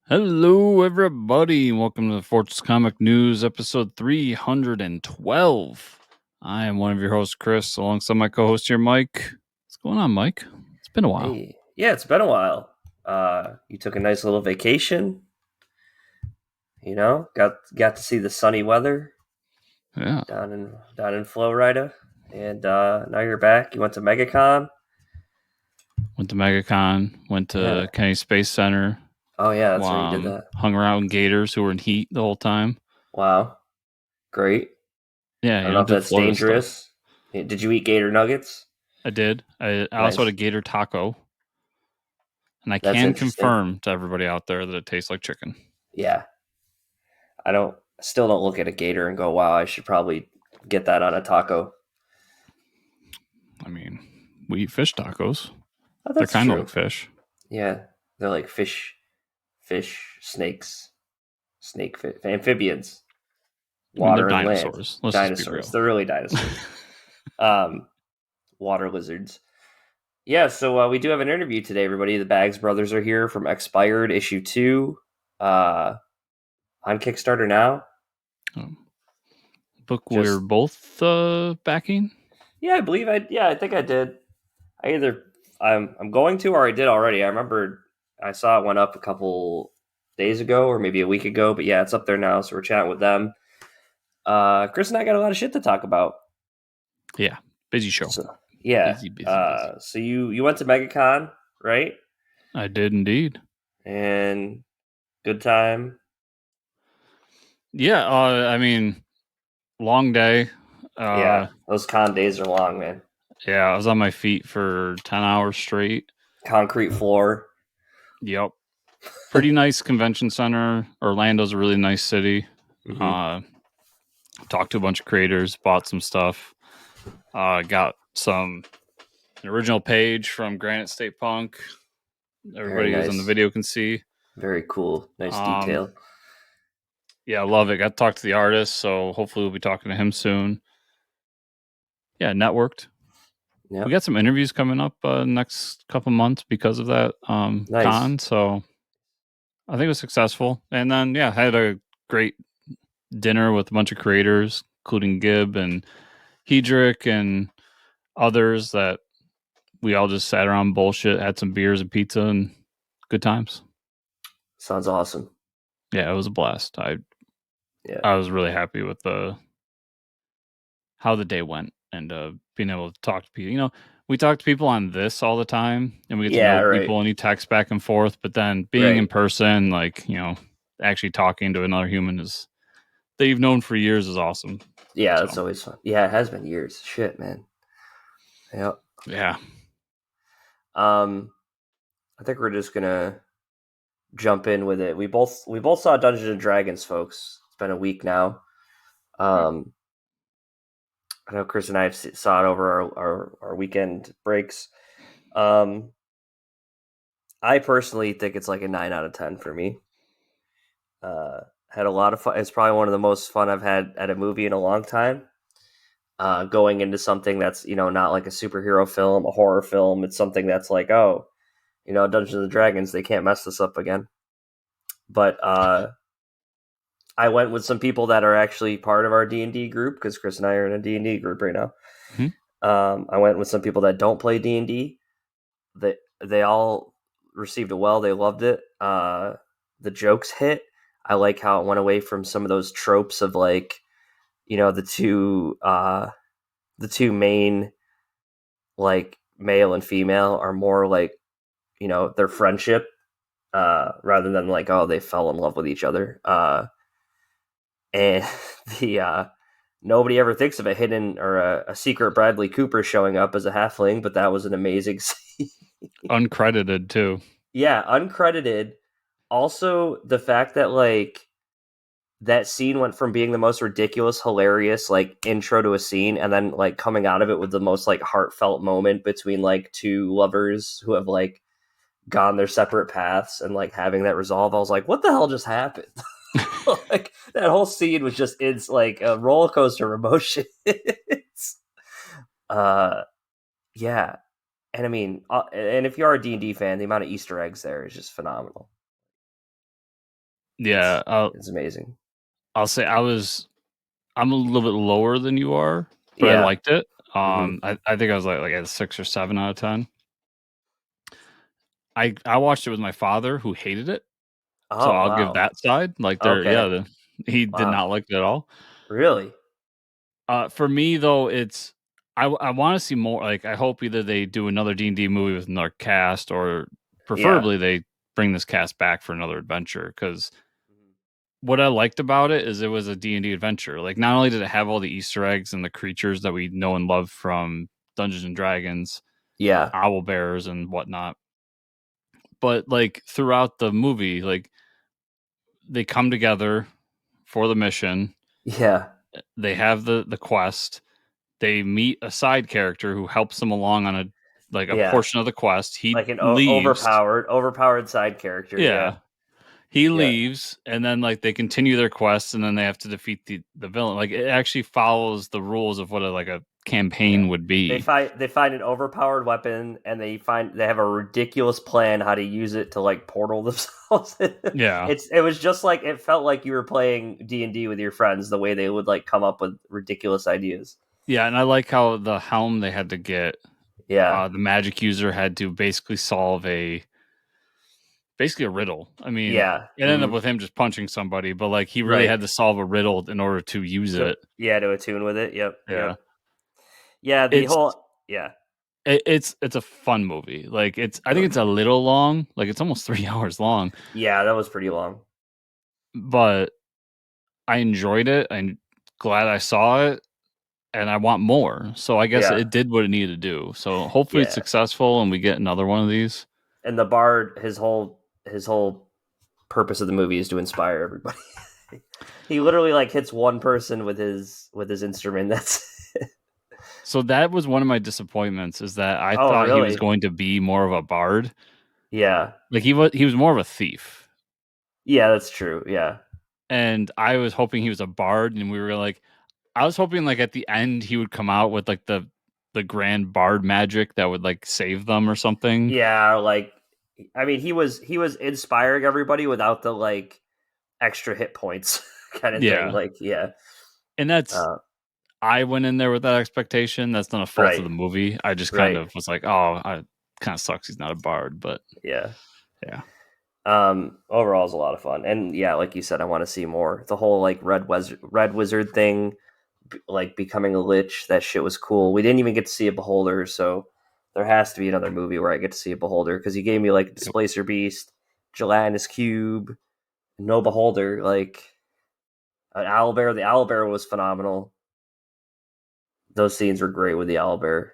Hello, everybody. Welcome to the Fortress Comic News, episode 312. I am one of your hosts, Chris, alongside my co-host here, Mike. What's going on, Mike? It's been a while. Hey, yeah, it's been a while. You took a nice little vacation. Got to see the sunny weather Yeah. down in Florida, and now you're back. You went to MegaCon. Went to MegaCon, went Yeah. to Kennedy Space Center, Oh yeah, that's right. You did that. hung around with Gators who were in heat the whole time. Wow, great. Yeah, I don't know if did that's Florida stuff. dangerous. Did you eat gator nuggets? I did. I also had Nice. a Gator taco, and I That's can interesting. confirm to everybody out there that it tastes like chicken. Yeah, still don't look at a gator and go, "Wow, I should probably get that on a taco." I mean, we eat fish tacos. Oh, They're that's kind of true. like fish. Yeah, they're like snakes, amphibians, I mean, they're water and land, dinosaurs. Let's just be dinosaurs. real. They're really dinosaurs. Water lizards. Yeah, so we do have an interview today, everybody. The Bags brothers are here from Expired issue 2 on Kickstarter now. Book we're Just both backing. yeah, I think I did. I'm going to, or I did already. I remember I saw it went up a couple days ago or maybe a week ago, but yeah, it's up there now, so we're chatting with them. Chris and I got a lot of shit to talk about. Yeah, busy show. So, yeah. Busy. So you went to MegaCon, right? I did indeed. And good time. Yeah, I mean, long day. Yeah, those con days are long, man. Yeah, I was on my feet for 10 hours straight. Concrete floor. Yep. Pretty nice convention center. Orlando's a really nice city. Mm-hmm. Talked to a bunch of creators, bought some stuff. Got an original page from Granite State Punk. Everybody who's on the video can see. Very cool. Nice detail. Yeah, I love it. Got to talk to the artist, so hopefully we'll be talking to him soon. Yeah, networked. Yep. We got some interviews coming up next couple months because of that nice. con, so I think it was successful. And then, yeah, had a great dinner with a bunch of creators, including Gibb and Hedrick and others that we all just sat around bullshit, had some beers and pizza and good times. Sounds awesome. Yeah, it was a blast. I was really happy with how the day went and being able to talk to people. You know, we talk to people on this all the time and we get to know people and you text back and forth, but then being in person, like, actually talking to another human that you've known for years is awesome. Yeah, that's always fun. Yeah, it has been years. Shit, man. Yep. Yeah. I think we're just gonna jump in with it. We both saw Dungeons and Dragons, folks. It's been a week now. I know Chris and I saw it over our weekend breaks. I personally think it's like a 9 out of 10 for me. Had a lot of fun. It's probably one of the most fun I've had at a movie in a long time. Going into something that's, not like a superhero film, a horror film. It's something that's like, Dungeons and Dragons, they can't mess this up again. But I went with some people that are actually part of our D&D group, because Chris and I are in a D&D group right now. Mm-hmm. I went with some people that don't play D&D. They all received it well. They loved it. The jokes hit. I like how it went away from some of those tropes of like, the two main, like, male and female are more like, their friendship, rather than like, oh, they fell in love with each other. And the nobody ever thinks of a hidden or a secret Bradley Cooper showing up as a halfling, but that was an amazing scene. Uncredited too. Yeah, uncredited. Also, the fact that like that scene went from being the most ridiculous, hilarious, like, intro to a scene, and then like coming out of it with the most like heartfelt moment between like two lovers who have like gone their separate paths and like having that resolve. I was like, what the hell just happened? Like, that whole scene was just, it's like a roller coaster of emotions. Yeah. And I mean, and if you are a D&D fan, the amount of Easter eggs there is just phenomenal. Yeah, It's amazing. I'll say I'm a little bit lower than you are, but I Yeah. liked it. Hmm. I think I was like at a 6 or 7 out of 10. I watched it with my father who hated it, so Oh I'll give wow. that side. Like Okay. he did Wow. not like it at all. Really? For me though, it's I want to see more. Like I hope either they do another D&D movie with another cast, or Yeah. preferably they bring this cast back for another adventure. Because what I liked about it is it was a D&D adventure. Like not only did it have all the Easter eggs and the creatures that we know and love from Dungeons and Dragons, Yeah. owl bears and whatnot, but like throughout the movie, like they come together for the mission. Yeah. They have the quest. They meet a side character who helps them along on a Yeah. portion of the quest. He Like an leaves. overpowered side character. Yeah. Yeah. He Yeah. leaves and then like they continue their quest and then they have to defeat the villain. Like it actually follows the rules of what a Yeah. campaign would be. They find an overpowered weapon and they have a ridiculous plan how to use it to like portal themselves. Yeah. It was just like it felt like you were playing D&D with your friends the way they would like come up with ridiculous ideas. Yeah, and I like how the helm they had to get, Yeah. the magic user had to basically solve basically a riddle. I mean, Yeah. it ended up with him just punching somebody, but like he really Right. had to solve a riddle in order to use To it. yeah, to attune with it. Yep. Yeah. Yep. Yeah, the It's whole yeah. it's a fun movie. Like I think it's a little long. Like it's almost 3 hours long, Yeah, that was pretty long. but I enjoyed it. I'm glad I saw it, and I want more. So I guess Yeah. it did what it needed to do. So hopefully it's Yeah. successful and we get another one of these. And the bard his whole purpose of the movie is to inspire everybody. He literally like hits one person with his instrument. That's So that was one of my disappointments, is that I Oh, thought he was really? going to be more of a bard. Yeah. Like he was more of a thief. Yeah, that's true. Yeah. And I was hoping he was a bard, and we were like, I was hoping like at the end he would come out with like the grand bard magic that would like save them or something. Yeah, like I mean, he was inspiring everybody without the like extra hit points kind of thing. Yeah. Like, yeah. And that's Uh, I went in there with that expectation. That's not a fault of right. the movie. I just kind Right. of was like, oh, I kind of sucks he's not a bard, but Yeah. yeah. Overall is a lot of fun. And yeah, like you said, I want to see more. The whole like red wizard thing, like becoming a lich, that shit was cool. We didn't even get to see a beholder, so there has to be another movie where I get to see a beholder, because you gave me like Displacer Beast, gelatinous cube, no beholder. Like an owlbear. The owlbear was phenomenal. Those scenes were great with the owlbear.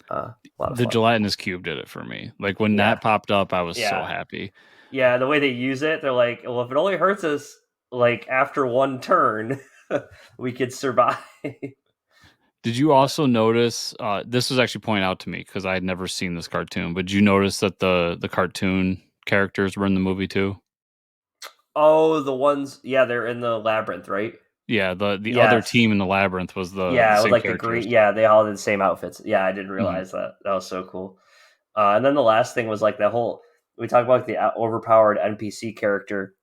A lot of The fun. gelatinous cube did it for me. Like when Yeah. that popped up, I was so Yeah. happy. Yeah, the way they use it, they're like, well, if it only hurts us like after one turn, we could survive. Did you also notice? This was actually pointed out to me because I had never seen this cartoon. But did you notice that the cartoon characters were in the movie too? Oh, the ones, yeah, they're in the labyrinth, right? Yeah, the other Yes. team in the labyrinth was the Yeah, with same like the characters. green, yeah, they all had the same outfits. Yeah, I didn't Mhm. realize that. That was so cool. And then the last thing was like that whole, we talked about the overpowered NPC character.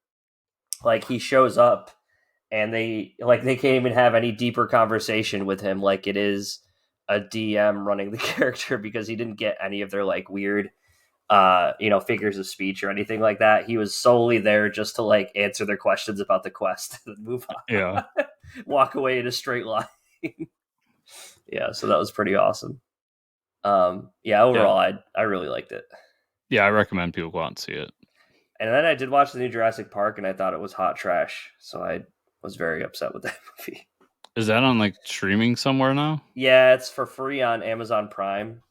Like he shows up and they can't even have any deeper conversation with him, like it is a DM running the character, because he didn't get any of their like weird figures of speech or anything like that. He was solely there just to like answer their questions about the quest and move Yeah, on. Walk away in a straight line. Yeah, so that was pretty awesome. Yeah, yeah, overall I really liked it. yeah. I recommend people go out and see it. And then I did watch the new Jurassic Park and I thought it was hot trash. So I was very upset with that movie. Is that on like streaming somewhere now? Yeah, it's for free on Amazon Prime.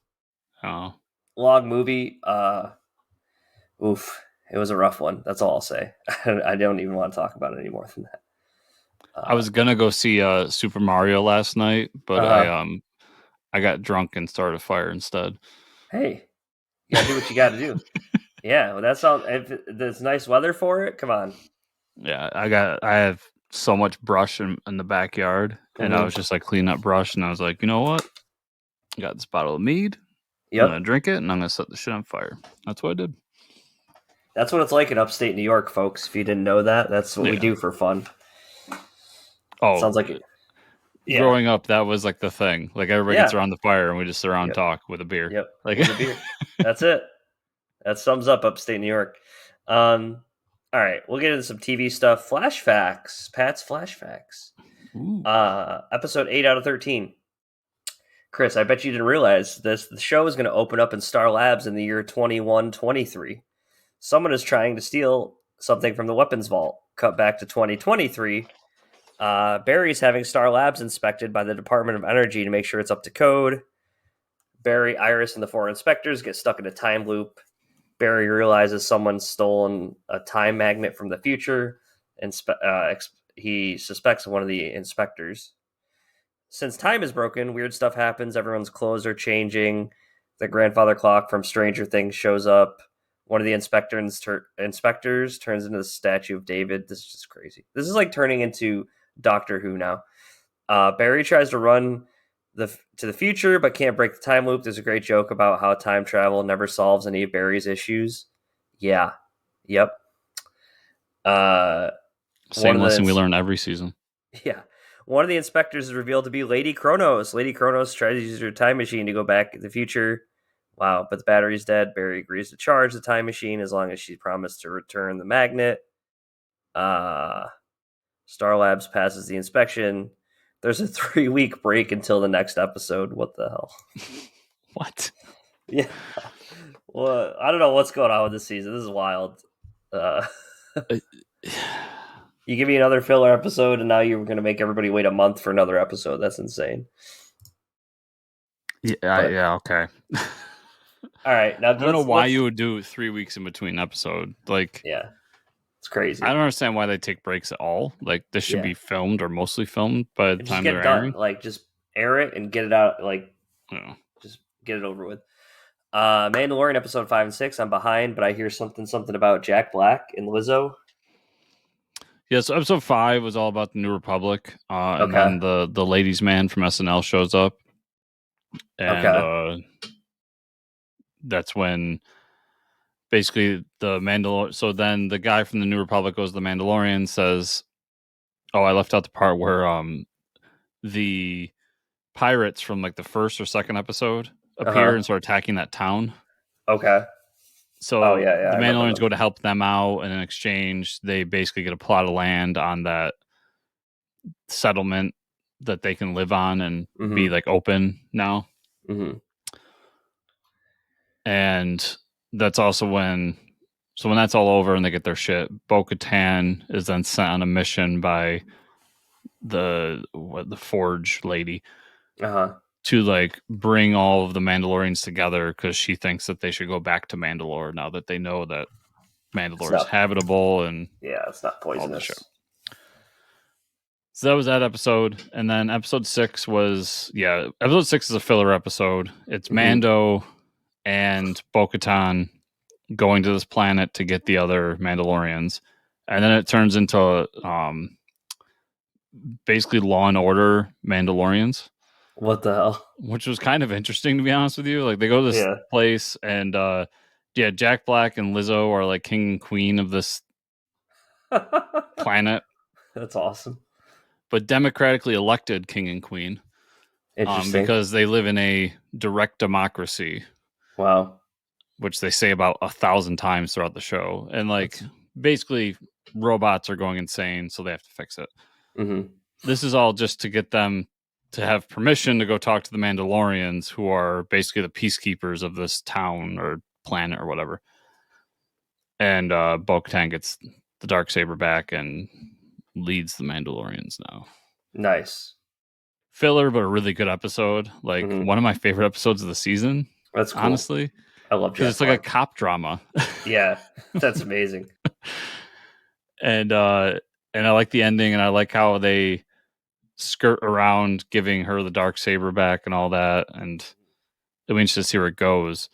Oh, Long movie. Oof. It was a rough one. That's all I'll say. I don't even want to talk about it any more than that. I was gonna go see Super Mario last night, but Uh, I got drunk and started a fire instead. hey, you gotta do what you gotta do. Yeah, well, that's all. If there's nice weather for it, come on. Yeah, I have so much brush in the backyard, and I Hmm. was just like cleaning up brush, and I was like, you know what? I got this bottle of mead. I'm gonna Yep, drink it, and I'm gonna set the shit on fire. That's what I did. That's what it's like in upstate New York, folks. If you didn't know that, that's what we Yeah. do for fun. Oh, Sounds like it. Yeah. growing up, that was like the thing. Like everybody gets Yeah. around the fire and we just sit around and Yep. talk with a beer. Yep. Like, With a beer. That's it. That sums up upstate New York. All right, we'll get into some TV stuff. Flash facts. Pat's flash facts. ooh. Episode 8 out of 13. Chris, I bet you didn't realize this. The show is going to open up in Star Labs in the year 2123. Someone is trying to steal something from the weapons vault. Cut back to 2023. Barry's having Star Labs inspected by the Department of Energy to make sure it's up to code. Barry, Iris, and the 4 inspectors get stuck in a time loop. Barry realizes someone's stolen a time magnet from the future, and he suspects one of the inspectors. Since time is broken, weird stuff happens. Everyone's clothes are changing. The grandfather clock from Stranger Things shows up. One of the inspectors turns into the statue of David. This is just crazy. This is like turning into Doctor Who now. Barry tries to run to the future, but can't break the time loop. There's a great joke about how time travel never solves any of Barry's issues. Yeah. Yep. Same lesson we learn every season. Yeah. One of the inspectors is revealed to be Lady Kronos. Lady Kronos tries to use her time machine to go back in the future. Wow, but the battery's dead. Barry agrees to charge the time machine as long as she promised to return the magnet. Star Labs passes the inspection. There's a 3-week break until the next episode. What the hell? What? Yeah. Well, I don't know what's going on with this season. This is wild. You give me another filler episode, and now you're going to make everybody wait a month for another episode. That's insane. Yeah, okay. All right. Now, I don't know why you would do 3 weeks in between episode. Like, yeah, it's crazy. I don't understand why they take breaks at all. Like, this should be filmed or mostly filmed by the time they're airing. Like, just air it and get it out. Like, just get it over with. Mandalorian episode 5 and 6. I'm behind, but I hear something about Jack Black and Lizzo. Yeah, so episode 5 was all about the New Republic, and then the ladies' man from SNL shows up, and that's when basically the Mandalorian. So then the guy from the New Republic goes to the Mandalorian, says, "Oh, I left out the part where the pirates from like the first or second episode appear and start attacking that town." Okay. So the Mandalorians go to help them out, and in exchange, they basically get a plot of land on that settlement that they can live on and be like open now. And that's also when that's all over and they get their shit, Bo-Katan is then sent on a mission by the Forge lady to like bring all of the Mandalorians together because she thinks that they should go back to Mandalore now that they know that Mandalore is habitable and it's not poisonous. So that was that episode, and then episode 6 was episode 6 is a filler episode. It's Mando and Bo-Katan going to this planet to get the other Mandalorians, and then it turns into basically Law and Order Mandalorians. What the hell? Which was kind of interesting, to be honest with you. Like, they go to this place, and Jack Black and Lizzo are like king and queen of this planet. That's awesome. But democratically elected king and queen. Interesting. Because they live in a direct democracy. Wow. Which they say about 1,000 times throughout the show. And like, basically, robots are going insane, so they have to fix it. This is all just to get them to have permission to go talk to the Mandalorians, who are basically the peacekeepers of this town or planet or whatever. And Bo-Katan gets the Darksaber back and leads the Mandalorians now. Nice. Filler, but a really good episode. Like, one of my favorite episodes of the season. That's cool. Honestly. I love Jack it's like a cop drama. Yeah, that's amazing. And I like the ending, and I like how they skirt around giving her the Darksaber back and all that, and we can just see where it goes.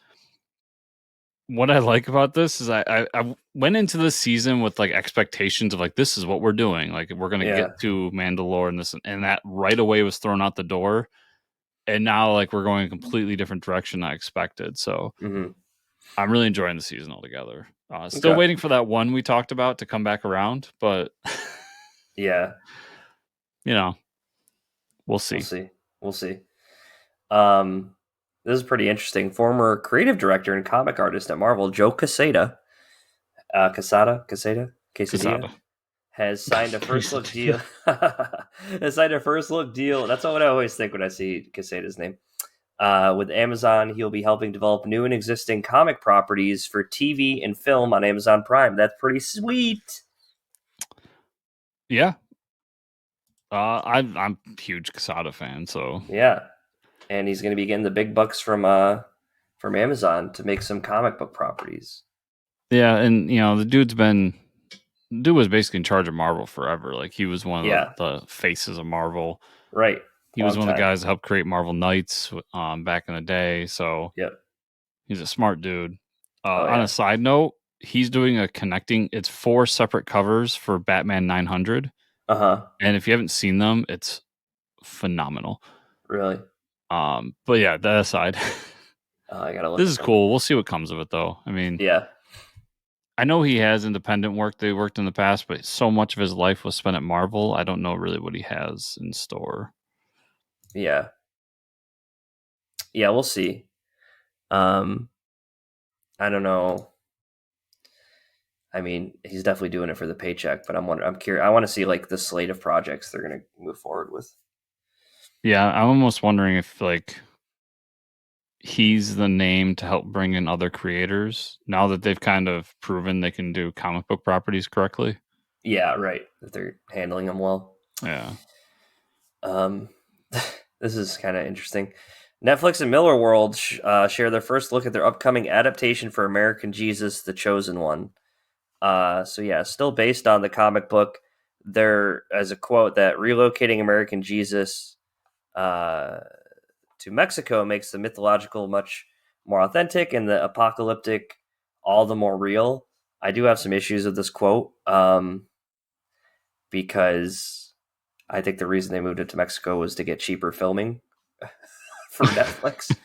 What I like about this is I went into this season with like expectations of like, this is what we're doing, like we're gonna get to Mandalore and this, and that right away was thrown out the door, and now like we're going a completely different direction than I expected. So I'm really enjoying the season altogether. Still Okay. waiting for that one we talked about to come back around, but Yeah, you know, we'll we'll see. see. We'll see. Um, this is pretty interesting. Former creative director and comic artist at Marvel, Joe Quesadilla, Casada. has signed a first look deal. Quesadilla. Has signed a first look deal. That's what I always think when I see Quesada's name. With Amazon, he'll be helping develop new and existing comic properties for TV and film on Amazon Prime. That's pretty sweet. Yeah. I'm a huge Casada fan, so Yeah, and he's going to be getting the big bucks from Amazon to make some comic book properties. yeah, and the dude was basically in charge of Marvel forever. Like he was one of Yeah, the faces of Marvel. right. He was Long one of the time. guys that helped create Marvel Knights back in the day. So Yep. he's a smart dude. Oh On a yeah. side note, he's doing a connecting. It's 4 separate covers for Batman 900, Uh huh. and if you haven't seen them, it's phenomenal. Really? But yeah, that aside, I gotta look this at is them. cool. We'll see what comes of it, though. I mean, Yeah. I know he has independent work that he worked in the past, but so much of his life was spent at Marvel. I don't know really what he has in store. Yeah. Yeah. We'll see. Um, I don't know. I mean, he's definitely doing it for the paycheck, but I'm curious. I want to see like the slate of projects they're gonna move forward with. Yeah, I'm almost wondering if like he's the name to help bring in other creators now that they've kind of proven they can do comic book properties correctly. Yeah. Right. If they're handling them well. Yeah. Um, this is kind of interesting. Netflix and Miller World share their first look at their upcoming adaptation for American Jesus, The Chosen One. So yeah, still based on the comic book. There, as a quote, that relocating American Jesus uh, to Mexico makes the mythological much more authentic and the apocalyptic all the more real. I do have some issues with this quote because I think the reason they moved it to Mexico was to get cheaper filming for Netflix.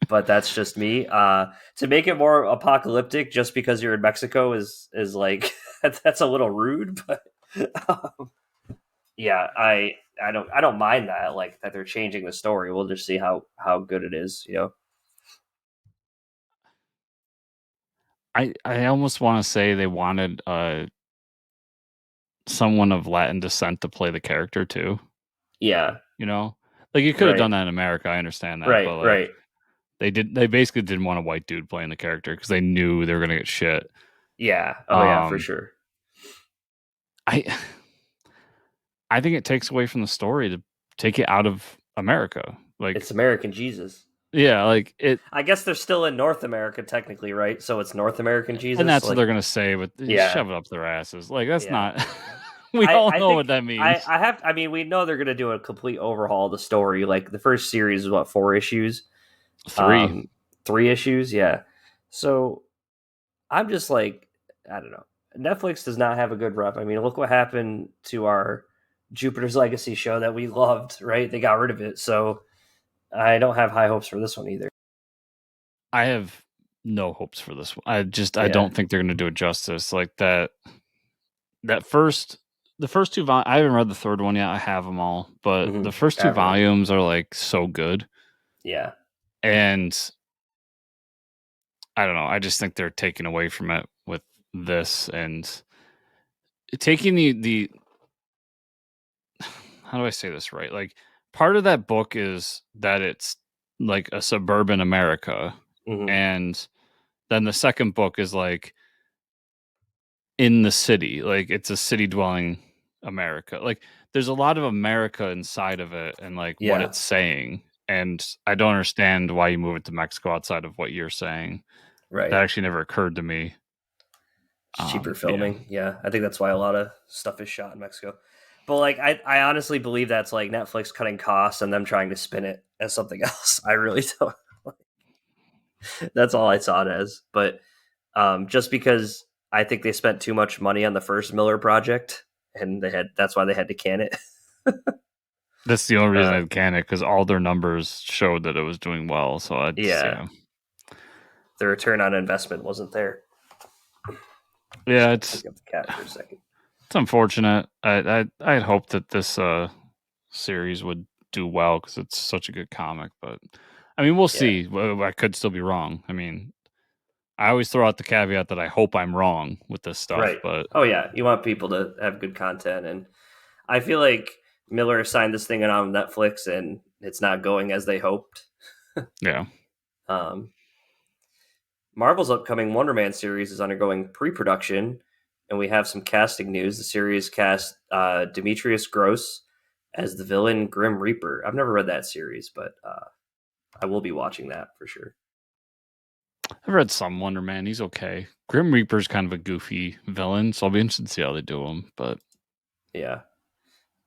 But that's just me. To make it more apocalyptic just because you're in Mexico is like that's a little rude. But um, yeah, I don't mind that like that they're changing the story. We'll just see how good it is. I almost want to say they wanted someone of Latin descent to play the character too, Yeah. you know? Like you could have Right. done that in America, I understand that, Right. but like Right. they basically didn't want a white dude playing the character cuz they knew they were going to get shit. Yeah. Oh yeah, for Um sure. I I think it takes away from the story to take it out of America. It's Like American Jesus. yeah, like it I guess they're still in North America technically, right? So it's North American and Jesus. that's what Like, they're going to say, but yeah, shove it up their asses. Like that's yeah. not we I all I know what think that means. I mean we know they're gonna do a complete overhaul of the story. Like the first series is what, 4 issues, 3. 3 issues, yeah. So I'm just like, I don't know. Netflix does not have a good rep. I mean, look what happened to our Jupiter's Legacy show that we loved. Right, they got rid of it. So I don't have high hopes for this one either. I have no hopes for this one. I Yeah. don't think they're going to do it justice. Like that first the first two I haven't read the third one yet. I have them all, but Mm-hmm. the first I two haven't read it. volumes are like so good, Yeah. and I don't know. I just think they're taking away from it with this and taking the how do I say this right? Like part of that book is that it's like a suburban America, Mm-hmm. and then the second book is like in the city. Like it's a city dwelling America. Like there's a lot of America inside of it and like what Yeah. it's saying. And I don't understand why you move it to Mexico outside of what you're saying. Right. That actually never occurred to me. It's cheaper But yeah. filming. Yeah, I think that's why a lot of stuff is shot in Mexico. But like, I honestly believe that's like Netflix cutting costs and them trying to spin it as something else. I really don't. That's all I saw it as. But just because I think they spent too much money on the first Miller project, and that's why they had to can it. That's the only reason uh, I can it because all their numbers showed that it was doing well. So I just yeah, yeah. the return on investment wasn't there. Yeah, Just it's pick up the cat for a second. it's unfortunate. I'd hoped that this series would do well because it's such a good comic, but I mean, we'll Yeah, see. I could still be wrong. I mean, I always throw out the caveat that I hope I'm wrong with this stuff, right. but Oh yeah, you want people to have good content, and I feel like Miller signed this thing on Netflix, and it's not going as they hoped. yeah. Um, Marvel's upcoming Wonder Man series is undergoing pre-production, and we have some casting news. The series cast Demetrius Gross as the villain Grim Reaper. I've never read that series, but I will be watching that for sure. I've read some Wonder Man. He's okay. Grim Reaper's kind of a goofy villain, so I'll be interested to see how they do him. But Yeah.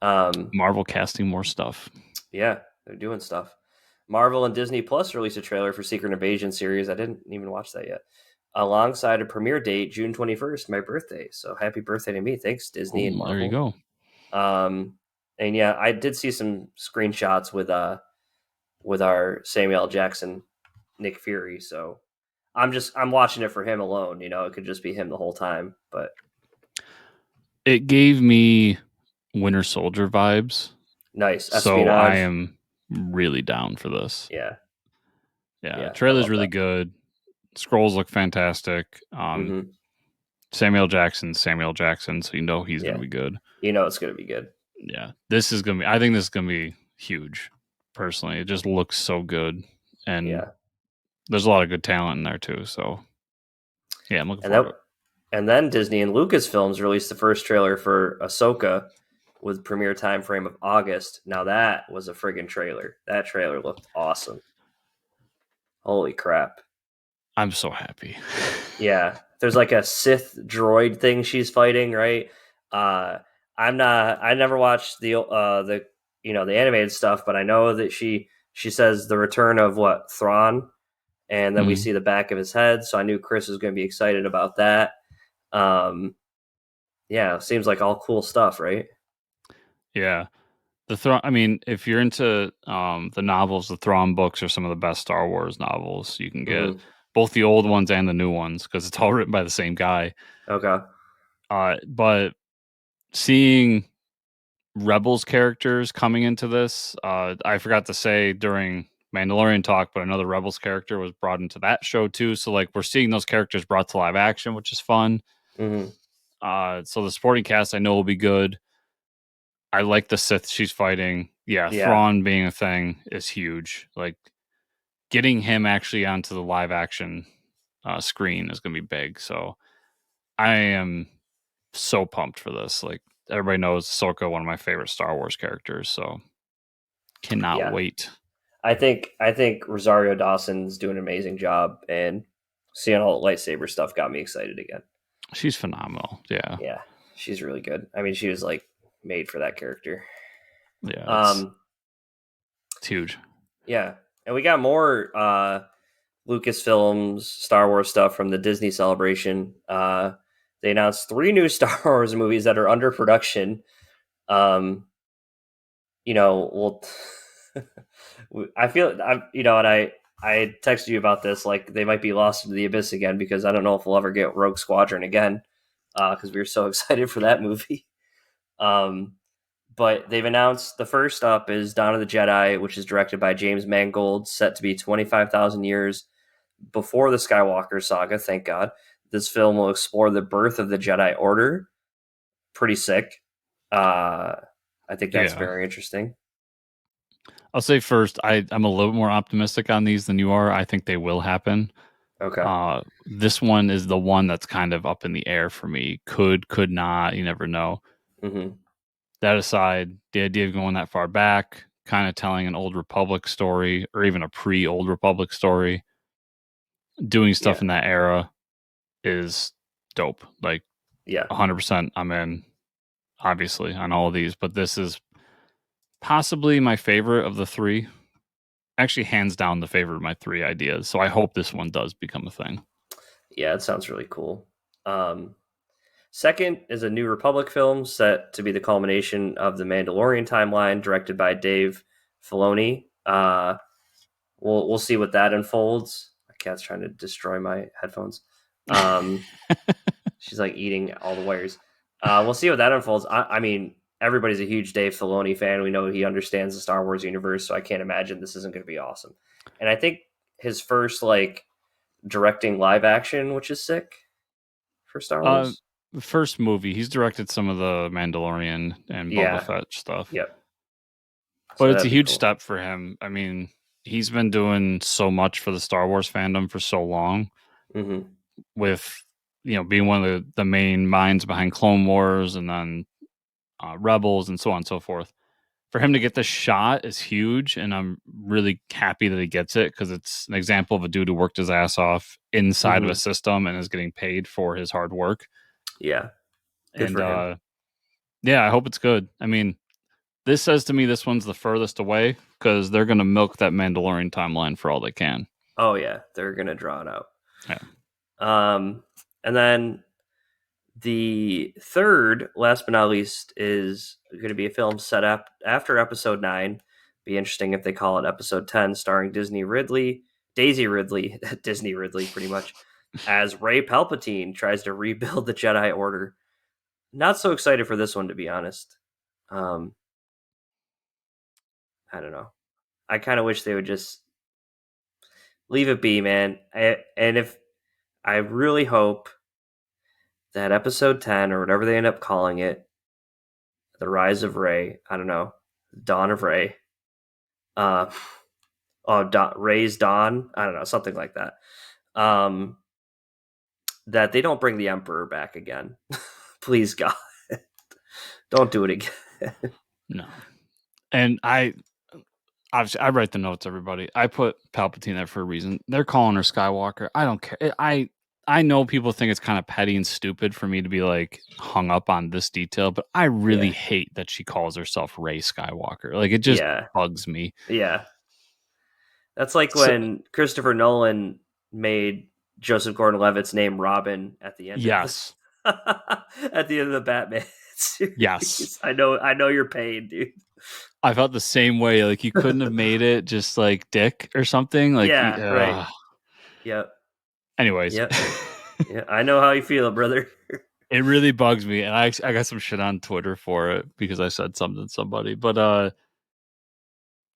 Um, Marvel casting more stuff. yeah, they're doing stuff. Marvel and Disney Plus released a trailer for Secret Invasion series. I didn't even watch that yet. Alongside a premiere date, June 21st, my birthday. So happy birthday to me. Thanks, Disney and Oh, there you Marvel. go. Um, and yeah, I did see some screenshots with our Samuel L. Jackson, Nick Fury. So I'm watching it for him alone. You know, it could just be him the whole time. But It gave me Winter Soldier vibes, nice so I espionage. am really down for this. Yeah, Yeah, yeah, I trailer's love really that. good. Scrolls look fantastic. Hmm. Samuel Jackson, so you know he's gonna Yeah, be good. you know it's gonna be good. Yeah, this is gonna be. I think this is gonna be huge. Personally, it just looks so good, and Yeah, there's a lot of good talent in there too. So yeah, I'm looking and forward that to it. and then Disney and Lucasfilms released the first trailer for Ahsoka with premiere time frame of August. Now that was a friggin' trailer. That trailer looked awesome. Holy crap. I'm so happy. Yeah. There's like a Sith droid thing she's fighting, right? Uh I never watched the the animated stuff, but I know that she says the return of what, Thrawn, and then we Mhm. see the back of his head, so I knew Chris was going to be excited about that. Um yeah, seems like all cool stuff, right? Yeah, the Thrawn. I mean, if you're into the novels, the Thrawn books are some of the best Star Wars novels you can get. Mhm. Both the old ones and the new ones, because it's all written by the same guy. Okay. But seeing Rebels characters coming into this, I forgot to say during Mandalorian talk, but another Rebels character was brought into that show too. So like we're seeing those characters brought to live action, which is fun. Mhm. So the supporting cast I know will be good. I like the Sith she's fighting. Yeah, Yeah. Thrawn being a thing is huge. Like getting him actually onto the live action screen is going to be big. So I am so pumped for this. Like everybody knows Ahsoka, one of my favorite Star Wars characters. So cannot Yeah. wait. I think Rosario Dawson's doing an amazing job, and seeing all the lightsaber stuff got me excited again. She's phenomenal. Yeah. Yeah, she's really good. I mean, she was like made for that character. Yeah. Um, It's huge. yeah, and we got more Lucasfilms Star Wars stuff from the Disney Celebration. They announced 3 new Star Wars movies that are under production. Um, well, I feel and I texted you about this. Like they might be lost into the abyss again because I don't know if we'll ever get Rogue Squadron again because we were so excited for that movie. Um, but they've announced the first up is Dawn of the Jedi, which is directed by James Mangold, set to be 25,000 years before the Skywalker saga. Thank God. This film will explore the birth of the Jedi Order. Pretty sick. I think that's Yeah. very interesting. I'll say first, I'm a little more optimistic on these than you are. I think they will happen. Okay. This one is the one that's kind of up in the air for me. Could not. You never know. Hmm. That aside, the idea of going that far back, kind of telling an old Republic story or even a pre-old Republic story, doing stuff Yeah. in that era is dope. Like Yeah. 100%, I'm in. Obviously, on all of these, but this is possibly my favorite of the three. Actually, hands down, the favorite of my three ideas. So I hope this one does become a thing. Yeah, it sounds really cool. Um, Second is a New Republic film set to be the culmination of the Mandalorian timeline, directed by Dave Filoni. We'll see what that unfolds. Cat's trying to destroy my headphones. Um, she's like eating all the wires. We'll see what that unfolds. I mean, everybody's a huge Dave Filoni fan. We know he understands the Star Wars universe, so I can't imagine this isn't going to be awesome. And I think his first like directing live action, which is sick for Star uh, Wars. first movie, he's directed some of the Mandalorian and Boba Yeah. Fett stuff, Yep. So but it's a that'd be huge cool. step for him. I mean, he's been doing so much for the Star Wars fandom for so long, Mm-hmm. with being one of the main minds behind Clone Wars and then Rebels and so on and so forth. For him to get this shot is huge, and I'm really happy that he gets it because it's an example of a dude who worked his ass off inside of a Mm-hmm. system and is getting paid for his hard work. Yeah. Good And for him. yeah, I hope it's good. I mean, this says to me this one's the furthest away because they're going to milk that Mandalorian timeline for all they can. Oh yeah, they're gonna draw it out. Yeah. And then the third, last but not least, is going to be a film set up after Episode 9. Be interesting if they call it Episode 10, starring Daisy Ridley, Disney Ridley, pretty much, as Rey Palpatine tries to rebuild the Jedi Order. Not so excited for this one, to be honest. Um, I don't know. I kind of wish they would just leave it be, man. And if I really hope that Episode 10 or whatever they end up calling it, The Rise of Rey, I don't know, Dawn of Rey, uh, Rey's Dawn, I don't know, something like that. Um, that they don't bring the Emperor back again. Please, God, don't do it again. No. And obviously I write the notes, everybody. I put Palpatine there for a reason. They're calling her Skywalker. I don't care. I know people think it's kind of petty and stupid for me to be like hung up on this detail, but I really Yeah, hate that she calls herself Rey Skywalker. Like it just yeah, bugs me. yeah. That's like So, when Christopher Nolan made Joseph Gordon-Levitt's name Robin at the end of the yes. at the end of the Batman Yes. series. I know you're paid, dude. I felt the same way. Like you couldn't have made it just like Dick or something. Like, Yeah, right. Yep, anyways, yep, yeah. I know how you feel, brother. it really bugs me, and I got some shit on Twitter for it because I said something to somebody. But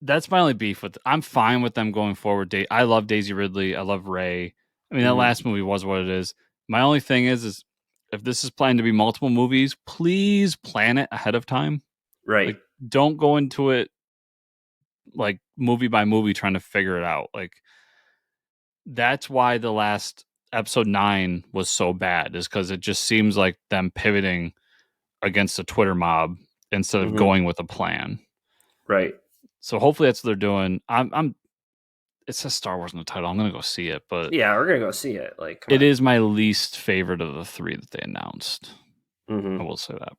that's my only beef with. I'm fine with them going forward. I love Daisy Ridley. I love Ray. I mean, that Hmm. last movie was what it is. My only thing is if this is planned to be multiple movies, please plan it ahead of time. Right. Like, don't go into it like movie by movie trying to figure it out. Like, that's why the last episode 9 was so bad, is because it just seems like them pivoting against a Twitter mob instead of Hmm. going with a plan. Right. So hopefully that's what they're doing. I'm it says Star Wars in the title. I'm gonna go see it, but Yeah, we're gonna go see it. Like, come it on. is my least favorite of the 3 that they announced. I Hmm. will say that.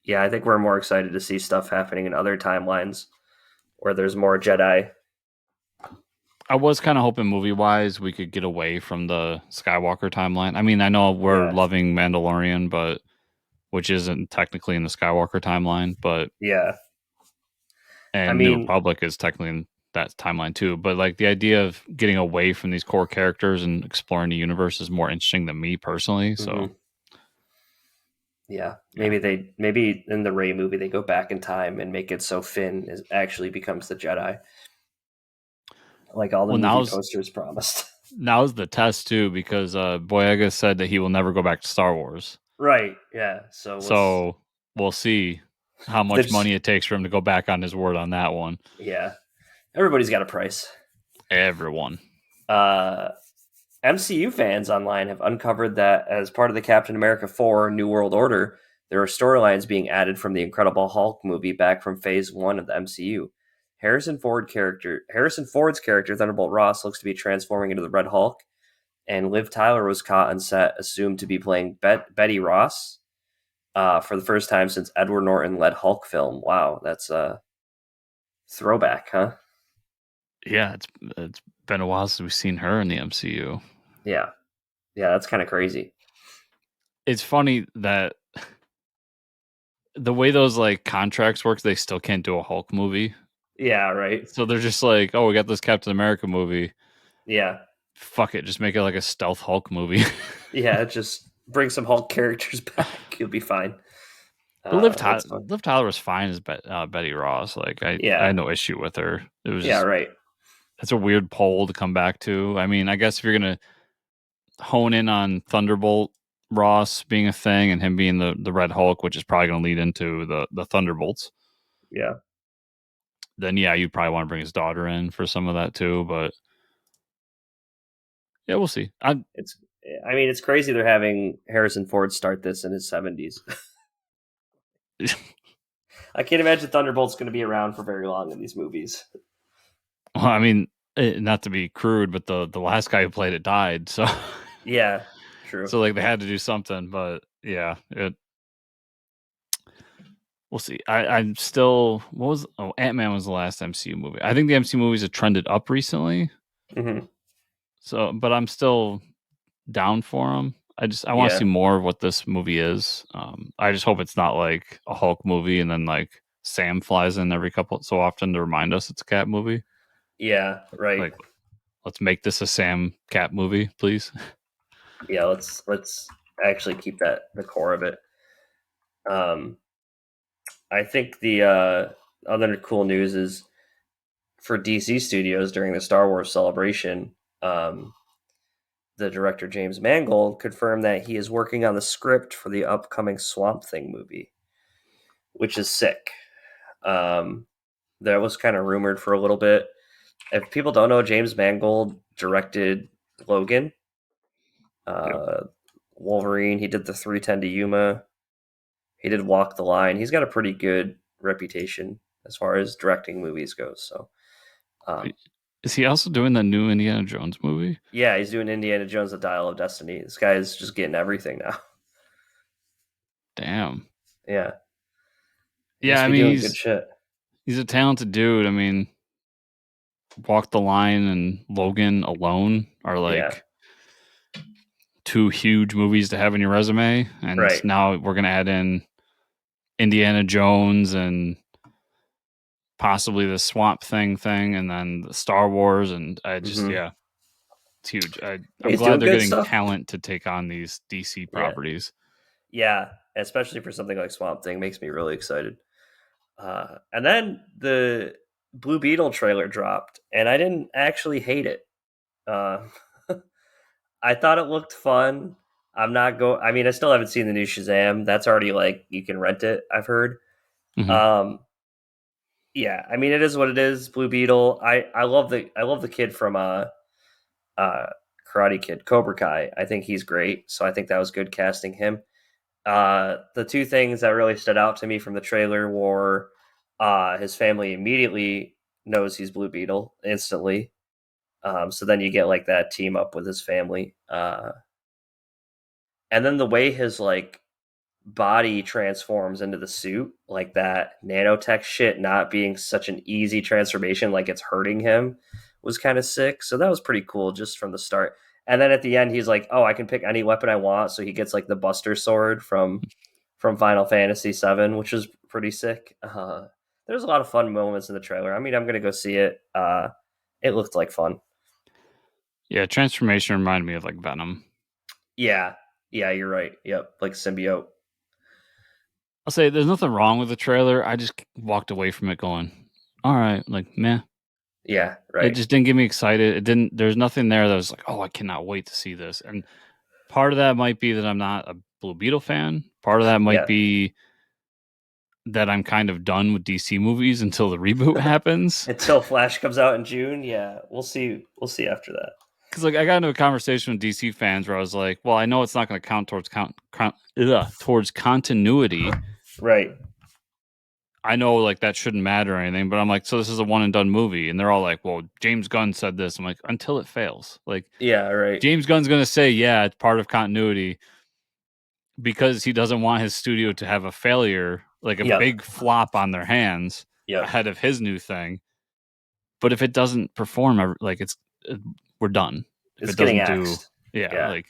Yeah, I think we're more excited to see stuff happening in other timelines where there's more Jedi. I was kind of hoping movie wise we could get away from the Skywalker timeline. I mean, I know we're Yeah. loving Mandalorian, but which isn't technically in the Skywalker timeline, but Yeah. I and New mean, Republic is technically in that timeline too. But like the idea of getting away from these core characters and exploring the universe is more interesting than me personally. So mhm. Yeah. yeah. Maybe in the Rey movie they go back in time and make it so Finn actually becomes the Jedi, like all the Well, movie posters promised. now's the test too because Boyega said that he will never go back to Star Wars. Right. Yeah. So what's So we'll see how much there's money it takes for him to go back on his word on that one. yeah. Everybody's got a price. Everyone. Uh MCU fans online have uncovered that as part of the Captain America 4 New World Order, there are storylines being added from the Incredible Hulk movie back from phase 1 of the MCU. Harrison Ford's character Thunderbolt Ross looks to be transforming into the Red Hulk, and Liv Tyler was caught on set assumed to be playing Betty Ross for the first time since Edward Norton led Hulk film. Wow, that's a throwback, huh? Yeah, it's been a while since we've seen her in the MCU. Yeah. Yeah, that's kind of crazy. It's funny that the way those like contracts work, they still can't do a Hulk movie. Yeah, right. So they're just like, oh, we got this Captain America movie. Yeah. fuck it, just make it like a stealth Hulk movie. Yeah, just bring some Hulk characters back. You'll be fine. But That's fun. Liv Tyler was fine as Betty Ross. Like I Yeah, had no issue with her. It was yeah, just right. it's a weird poll to come back to. I mean, I guess if you're gonna hone in on Thunderbolt Ross being a thing and him being the Red Hulk, which is probably going to lead into the Thunderbolts, Yeah, then yeah, you'd probably want to bring his daughter in for some of that too. But yeah, we'll see. it's. I mean, it's crazy they're having Harrison Ford start this in his 70s. I can't imagine Thunderbolt's going to be around for very long in these movies. well, I mean, not to be crude, but the last guy who played it died, so Yeah, true. so like they had to do something. But yeah, we'll see. I'm still Ant-Man was the last MCU movie. I think the MCU movies have trended up recently. Hmm. So, but I'm still down for them. I want to see Yeah, more of what this movie is. I just hope it's not like a Hulk movie and then like Sam flies in every couple so often to remind us it's a cat movie. yeah, right. Like, let's make this a Sam cat movie, please. Yeah, let's actually keep that the core of it. Um, I think the other cool news is for DC Studios during the Star Wars celebration. The director James Mangold confirmed that he is working on the script for the upcoming Swamp Thing movie, which is sick. Um, that was kind of rumored for a little bit. If people don't know, James Mangold directed Logan, Yep. uh, Wolverine. He did the 310 to Yuma. He did Walk the Line. He's got a pretty good reputation as far as directing movies goes. So, um, Is he also doing the new Indiana Jones movie? yeah, he's doing Indiana Jones: The Dial of Destiny. This guy is just getting everything now. Damn. Yeah, he Yeah, must I be mean doing good shit. he's a talented dude. I mean, Walk the Line and Logan alone are Yeah, like two huge movies to have in your resume, and right. now we're gonna add in Indiana Jones and possibly the Swamp thing, and then the Star Wars, and I just Hmm. yeah, it's huge. I'm He's glad doing they're good getting stuff. talent to take on these DC Yeah, properties. yeah. Especially for something like Swamp Thing, makes me really excited. And then the Blue Beetle trailer dropped, and I didn't actually hate it. Uh, I thought it looked fun. I'm not go. I mean, I still haven't seen the new Shazam. That's already like you can rent it. I've heard. Hmm. Um, yeah, I mean, it is what it is. Blue Beetle. I love the kid from uh Karate Kid, Cobra Kai. I think he's great. So I think that was good casting him. The two things that really stood out to me from the trailer were his family immediately knows he's Blue Beetle instantly. So then you get like that team up with his family. And then the way his like body transforms into the suit, like that nanotech shit not being such an easy transformation, like it's hurting him, was kind of sick. So that was pretty cool just from the start. And then at the end, he's like, "Oh, I can pick any weapon I want." So he gets like the Buster Sword from Final Fantasy VII, which is pretty sick. There's a lot of fun moments in the trailer. I mean, I'm gonna go see it. It looked like fun. Yeah, transformation reminded me of like Venom. Yeah, yeah, you're right. Yep, like symbiote. I'll say there's nothing wrong with the trailer. I just walked away from it going, all right, like meh. Yeah, It right. just didn't get me excited. It didn't. There's nothing there that was like, oh, I cannot wait to see this. And part of that might be that I'm not a Blue Beetle fan. Part of that might Yeah, be that I'm kind of done with DC movies until the reboot happens. until Flash comes out in June. Yeah, we'll see. We'll see after that. Because like I got into a conversation with DC fans where I was like, well, I know it's not going to count towards towards continuity. Right. I know like that shouldn't matter or anything, but I'm like, so this is a one and done movie, and they're all like, well, James Gunn said this. I'm like, until it fails, like Yeah. Right. James Gunn's going to say, yeah, it's part of continuity because he doesn't want his studio to have a failure, like a Yep. big flop on their hands Yep. ahead of his new thing. But if it doesn't perform, like we're done. If It's it getting doesn't do, axed. yeah, Yeah. like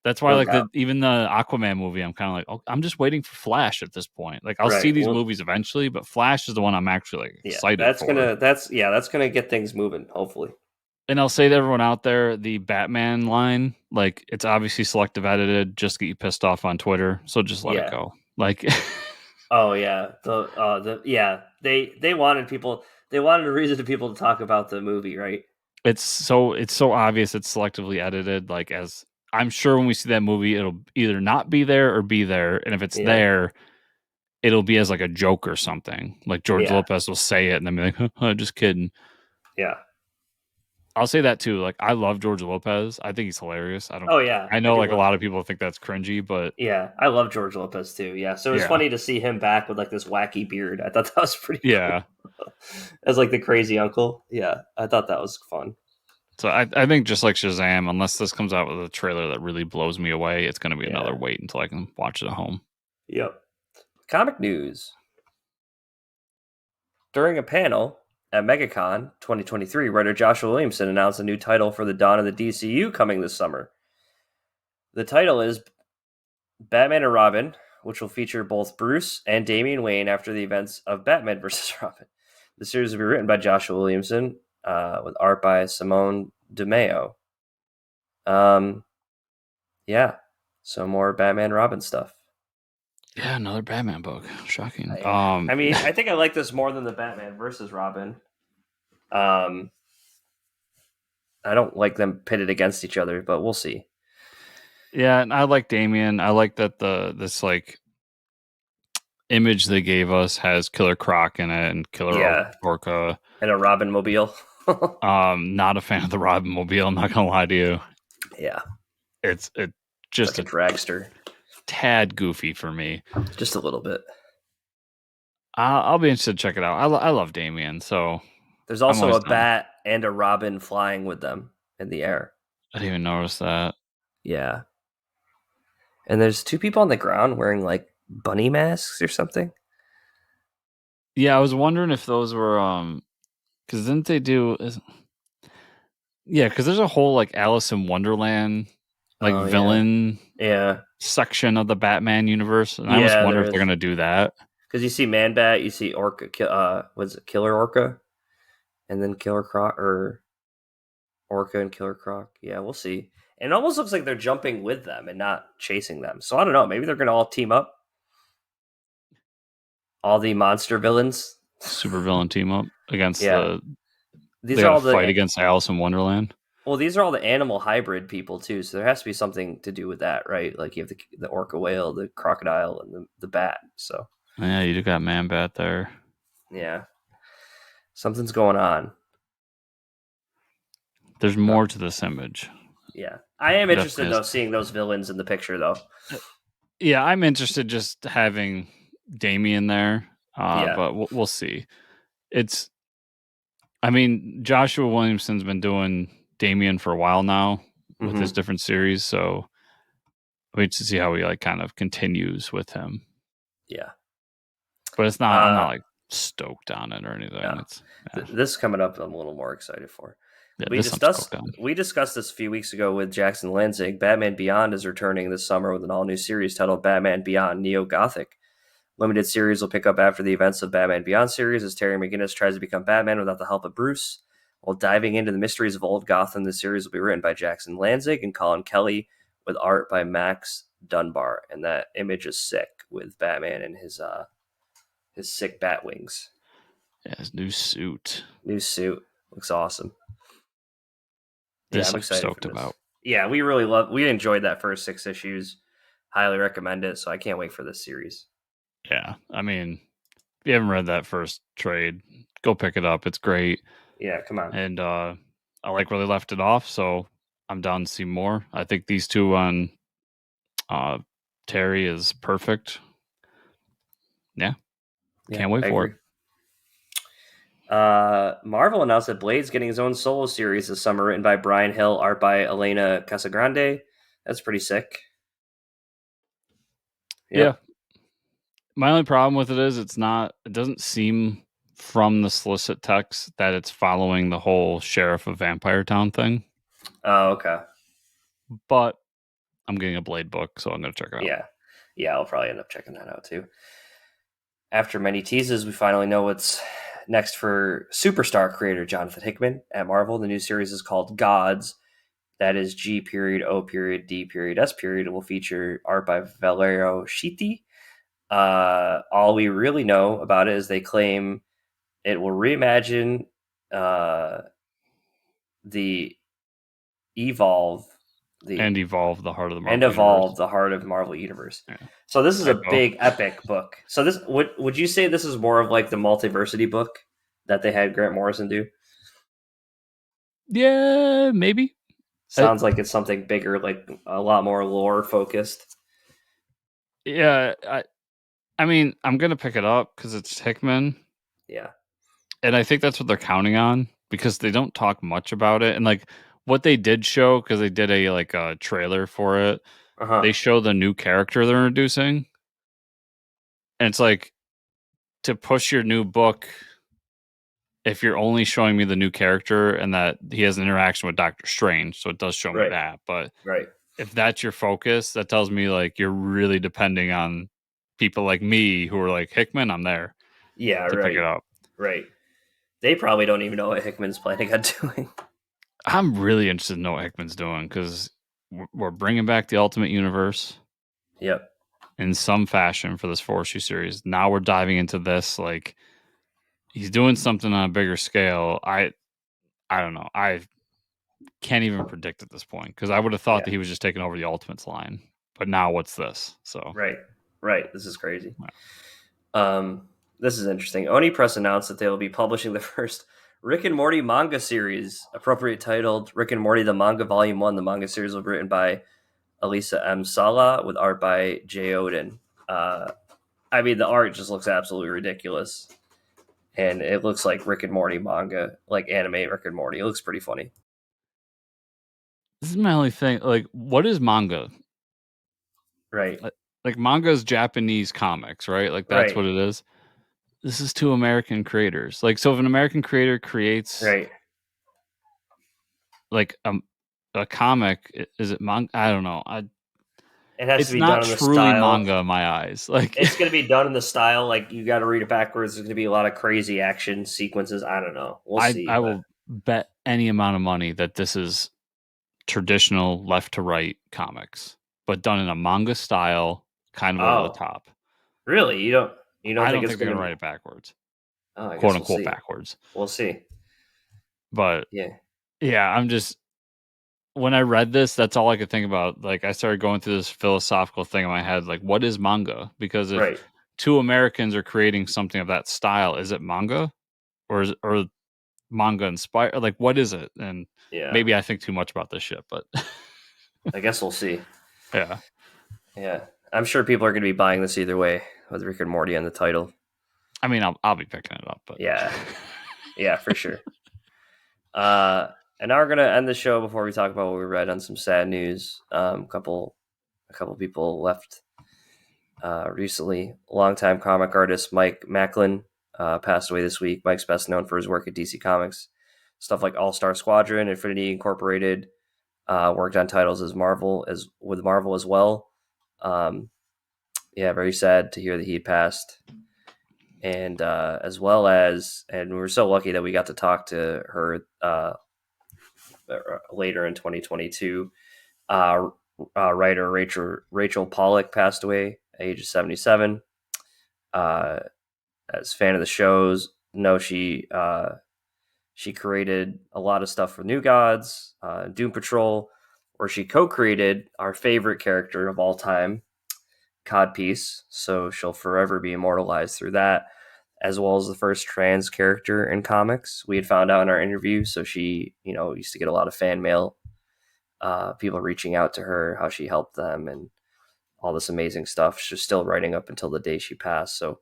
that's why No like doubt. even the Aquaman movie, I'm kind of like, oh, I'm just waiting for Flash at this point. Like I'll see Right. these Well. movies eventually, but Flash is the one I'm actually like Yeah. excited for. That's gonna get things moving. Hopefully. And I'll say to everyone out there, the Batman line, like it's obviously selective edited, just to get you pissed off on Twitter. So just let it Yeah. go. Like Oh yeah. They wanted people. They wanted a reason to people to talk about the movie, right? it's so obvious it's selectively edited. Like as I'm sure when we see that movie, it'll either not be there or be there. And if it's Yeah. there, it'll be as like a joke or something. Like George Yeah. Lopez will say it and then be like, huh, just kidding. Yeah. I'll say that too. Like I love George Lopez. I think he's hilarious. Oh yeah. I I know do like a love. lot of people think that's cringy, but Yeah, I love George Lopez too. Yeah, so it was yeah. funny to see him back with like this wacky beard. I thought that was pretty cool. Yeah. As like the crazy uncle. Yeah, I thought that was fun. So I think just like Shazam, unless this comes out with a trailer that really blows me away, it's going to be another Yeah. wait until I can watch it at home. Yep. Comic news. During a panel at MegaCon 2023, writer Joshua Williamson announced a new title for the Dawn of the DCU coming this summer. The title is Batman and Robin, which will feature both Bruce and Damian Wayne after the events of Batman vs. Robin. The series will be written by Joshua Williamson with art by Simone DeMeo. Yeah, so more Batman Robin stuff. Yeah, another Batman book. Shocking. I mean, I think I like this more than the Batman versus Robin. Um, I don't like them pitted against each other, but we'll see. Yeah, and I like Damien. I like that this like image they gave us has Killer Croc in it and Killer Yeah, Orca. and a Robin mobile. Not a fan of the Robin Mobile. I'm not gonna lie to you. Yeah, It's it's like just a a dragster, tad goofy for me. just a little bit. I'll be interested to check it out. I love Damien, so There's I'm also always a down. bat and a robin flying with them in the air. I didn't even notice that. Yeah. And there's two people on the ground wearing like bunny masks or something. Yeah, I was wondering if those were because didn't they do? Yeah, because there's a whole like Alice in Wonderland like Oh yeah. villain Yeah. section of the Batman universe, and I almost Yeah, wonder there if they're is. gonna do that. Because you see Man Bat, you see Orca, what's it, Killer Orca? And then Killer Croc, or Orca and Killer Croc. Yeah, we'll see. And it almost looks like they're jumping with them and not chasing them. So I don't know. Maybe they're going to all team up. All the monster villains. Super villain team up against Yeah. the. They These are got to all fight the against Alice in Wonderland. Well, these are all the animal hybrid people too, so there has to be something to do with that, right? Like you have the orca whale, the crocodile, and the bat. So Yeah, you got Man Bat there. yeah, something's going on. There's Uh, more to this image. yeah, I am interested Definitely though, is. seeing those villains in the picture though. Yeah, I'm interested just having Damien there, Yeah. but we'll see. It's. I mean, Joshua Williamson's been doing Damien for a while now with his Mm-hmm. different series, so wait to see how he like kind of continues with him. Yeah. But it's not. I'm not Uh, like stoked on it or anything. no. It's yeah, This coming up, I'm a little more excited for. yeah We this I'm discussed stoked on. we discussed this a few weeks ago with Jackson Lanzig. Batman Beyond is returning this summer with an all new series titled Batman Beyond Neo Gothic. Limited series will pick up after the events of Batman Beyond series as Terry McGinnis tries to become Batman without the help of Bruce. While diving into the mysteries of Old Gotham, the series will be written by Jackson Lanzig and Colin Kelly with art by Max Dunbar. And that image is sick with Batman and his sick bat wings. Yeah, his new suit. New suit. Looks awesome. Yeah, This I'm I'm excited for stoked this. about. Yeah, we enjoyed that first 6 issues. Highly recommend it, so I can't wait for this series. Yeah, I mean, if you haven't read that first trade, go pick it up. It's great, Yeah, come on. and I like where they left it off. So I'm down to see more. I think these two on uh, Terry is perfect. Yeah, Yeah, can't wait I for agree. it. Marvel announced that Blade's getting his own solo series this summer, written by Brian Hill, art by Elena Casagrande. That's pretty sick. Yeah, Yep. my only problem with it is it's not. It doesn't seem from the solicit text that it's following the whole Sheriff of Vampire Town thing. Oh, okay. But I'm getting a Blade book, so I'm gonna check it out. Yeah. Yeah, I'll probably end up checking that out too. After many teases, we finally know what's next for superstar creator Jonathan Hickman at Marvel. The new series is called Gods. That is G period O period D period S period. It will feature art by Valerio Schiti. All we really know about it is they claim it will reimagine uh, the evolve the And Evolve, the heart of the and Marvel evolve universe. the heart of Marvel Universe. Yeah, So this is a typo. big epic book. So this would you say this is more of like the multiversity book that they had Grant Morrison do? Yeah, maybe. Uh, Sounds like it's something bigger, like a lot more lore focused. yeah, I mean, I'm gonna pick it up because it's Hickman, Yeah. and I think that's what they're counting on because they don't talk much about it. And like what they did show, because they did a like a trailer for it, Uh huh. they show the new character they're introducing, and it's like to push your new book. If you're only showing me the new character and that he has an interaction with Doctor Strange, so it does show me Right. that. But Right. if that's your focus, that tells me like you're really depending on people like me who are like Hickman. I'm there Yeah. to pick it Right. up. Right. They probably don't even know what Hickman's planning on doing. I'm really interested to know what Hickman's doing because we're bringing back the Ultimate Universe Yep. in some fashion for this 4 issue series. Now we're diving into this. Like he's doing something on a bigger scale. I don't know. I can't even predict at this point because I would have thought Yeah. that he was just taking over the Ultimates line. But now what's this? So Right. Right. This is crazy. yeah. This is interesting. Oni Press announced that they will be publishing the first Rick and Morty manga series, appropriate titled Rick and Morty the Manga Volume 1. The manga series will be written by Elisa M. Sala with art by Jay Odin. Uh, I mean, the art just looks absolutely ridiculous. And it looks like Rick and Morty manga, like anime Rick and Morty. It looks pretty funny. This is my only thing. Like, what is manga? Right. Like, like manga is Japanese comics, right? Like that's Right. what it is. This is two American creators. Like, so if an American creator creates Right. like a comic, is it manga? I don't know. It has to It's be not done in the truly style. manga in my eyes. Like, It's going to be done in the style like you got to read it backwards. There's going to be a lot of crazy action sequences. I don't know. We'll see. I But will bet any amount of money that this is traditional left to right comics, but done in a manga style, kind of over the oh, top. really? You don't I think don't it's think they're going to gonna be? write it backwards, Oh, I quote guess we'll unquote see. backwards. We'll see. But Yeah. yeah, I'm just when I read this, that's all I could think about. Like I started going through this philosophical thing in my head, like what is manga? Because if Right. two Americans are creating something of that style, is it manga or manga inspired? Like what is it? And Yeah. maybe I think too much about this shit, but I guess we'll see. yeah. Yeah. I'm sure people are going to be buying this either way with Rick and Morty on the title. I mean, I'll be picking it up, but Yeah. Yeah, for sure. Uh, and now we're gonna end the show before we talk about what we read on some sad news. A couple people left recently. Longtime comic artist Mike Macklin passed away this week. Mike's best known for his work at DC Comics, stuff like All Star Squadron, Infinity Incorporated. Worked on titles as Marvel as with Marvel as well. Um, yeah, very sad to hear that he had passed. And as well as, and we were so lucky that we got to talk to her later in 2022. Uh, Writer Rachel Pollack passed away at age of 77. Uh, as a fan of the shows, know she created a lot of stuff for New Gods, Doom Patrol, where she co-created our favorite character of all time, Codpiece. So she'll forever be immortalized through that, as well as the first trans character in comics. We had found out in our interview, so she, used to get a lot of fan mail, people reaching out to her, how she helped them, and all this amazing stuff. She's still writing up until the day she passed. So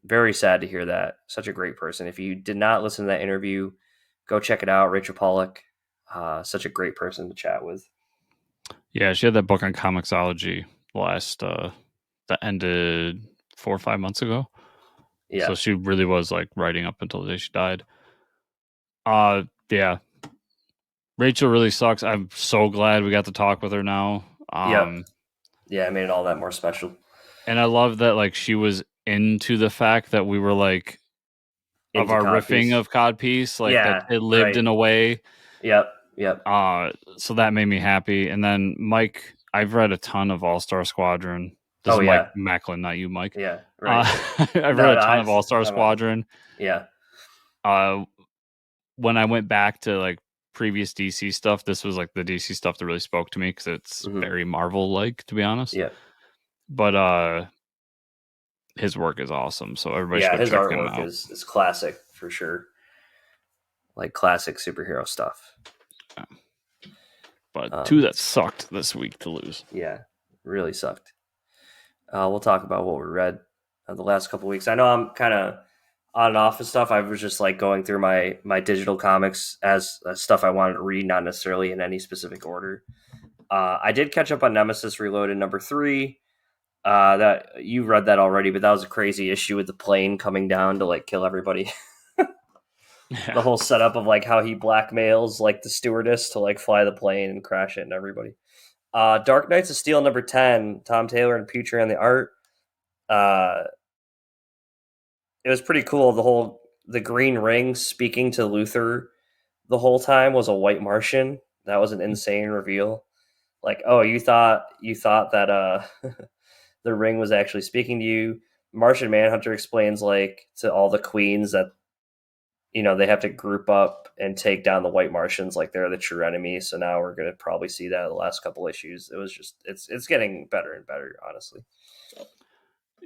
very sad to hear that. Such a great person. If you did not listen to that interview, go check it out. Rachel Pollack, such a great person to chat with. yeah, she had that book on comicsology last that ended 4 or 5 months ago. So Yeah. she really was like writing up until the day she died. Yeah. Rachel really sucks. I'm so glad we got to talk with her now. Yep. Yeah, it made it all that more special. And I love that like she was into the fact that we were like of Into our riffing Codpiece. of Codpiece, like that Yeah, it lived right. in a way. Yep, yep. So that made me happy. And then Mike, I've read a ton of All Star Squadron. This Oh is Mike yeah, Macklin, not you, Mike. yeah, right. I've read No, a no, ton I of All just Star talking about. Squadron. Yeah. Uh, when I went back to like previous DC stuff, this was like the DC stuff that really spoke to me because it's Hmm. very Marvel like, to be honest. Yeah, But his work is awesome, so everybody should yeah. go His check him artwork out. is classic for sure. Like classic superhero stuff. Yeah. But two Um, that sucked this week to lose. yeah, really sucked. We'll talk about what we read the last couple weeks. I know I'm kind of on and off and stuff. I was just like going through my digital comics as stuff I wanted to read, not necessarily in any specific order. I did catch up on Nemesis Reloaded #3. That you read that already, but that was a crazy issue with the plane coming down to like kill everybody. The Yeah. whole setup of like how he blackmails like the stewardess to like fly the plane and crash it and everybody. Dark Knights of Steel #10. Tom Taylor and Putre on the art. Uh, it was pretty cool. The Green Ring speaking to Luther the whole time was a white Martian. That was an insane reveal. Like, oh, you thought that the ring was actually speaking to you. Martian Manhunter explains like to all the queens that they have to group up and take down the white Martians like they're the true enemy. So now we're gonna probably see that in the last couple issues. It was just it's getting better and better, honestly.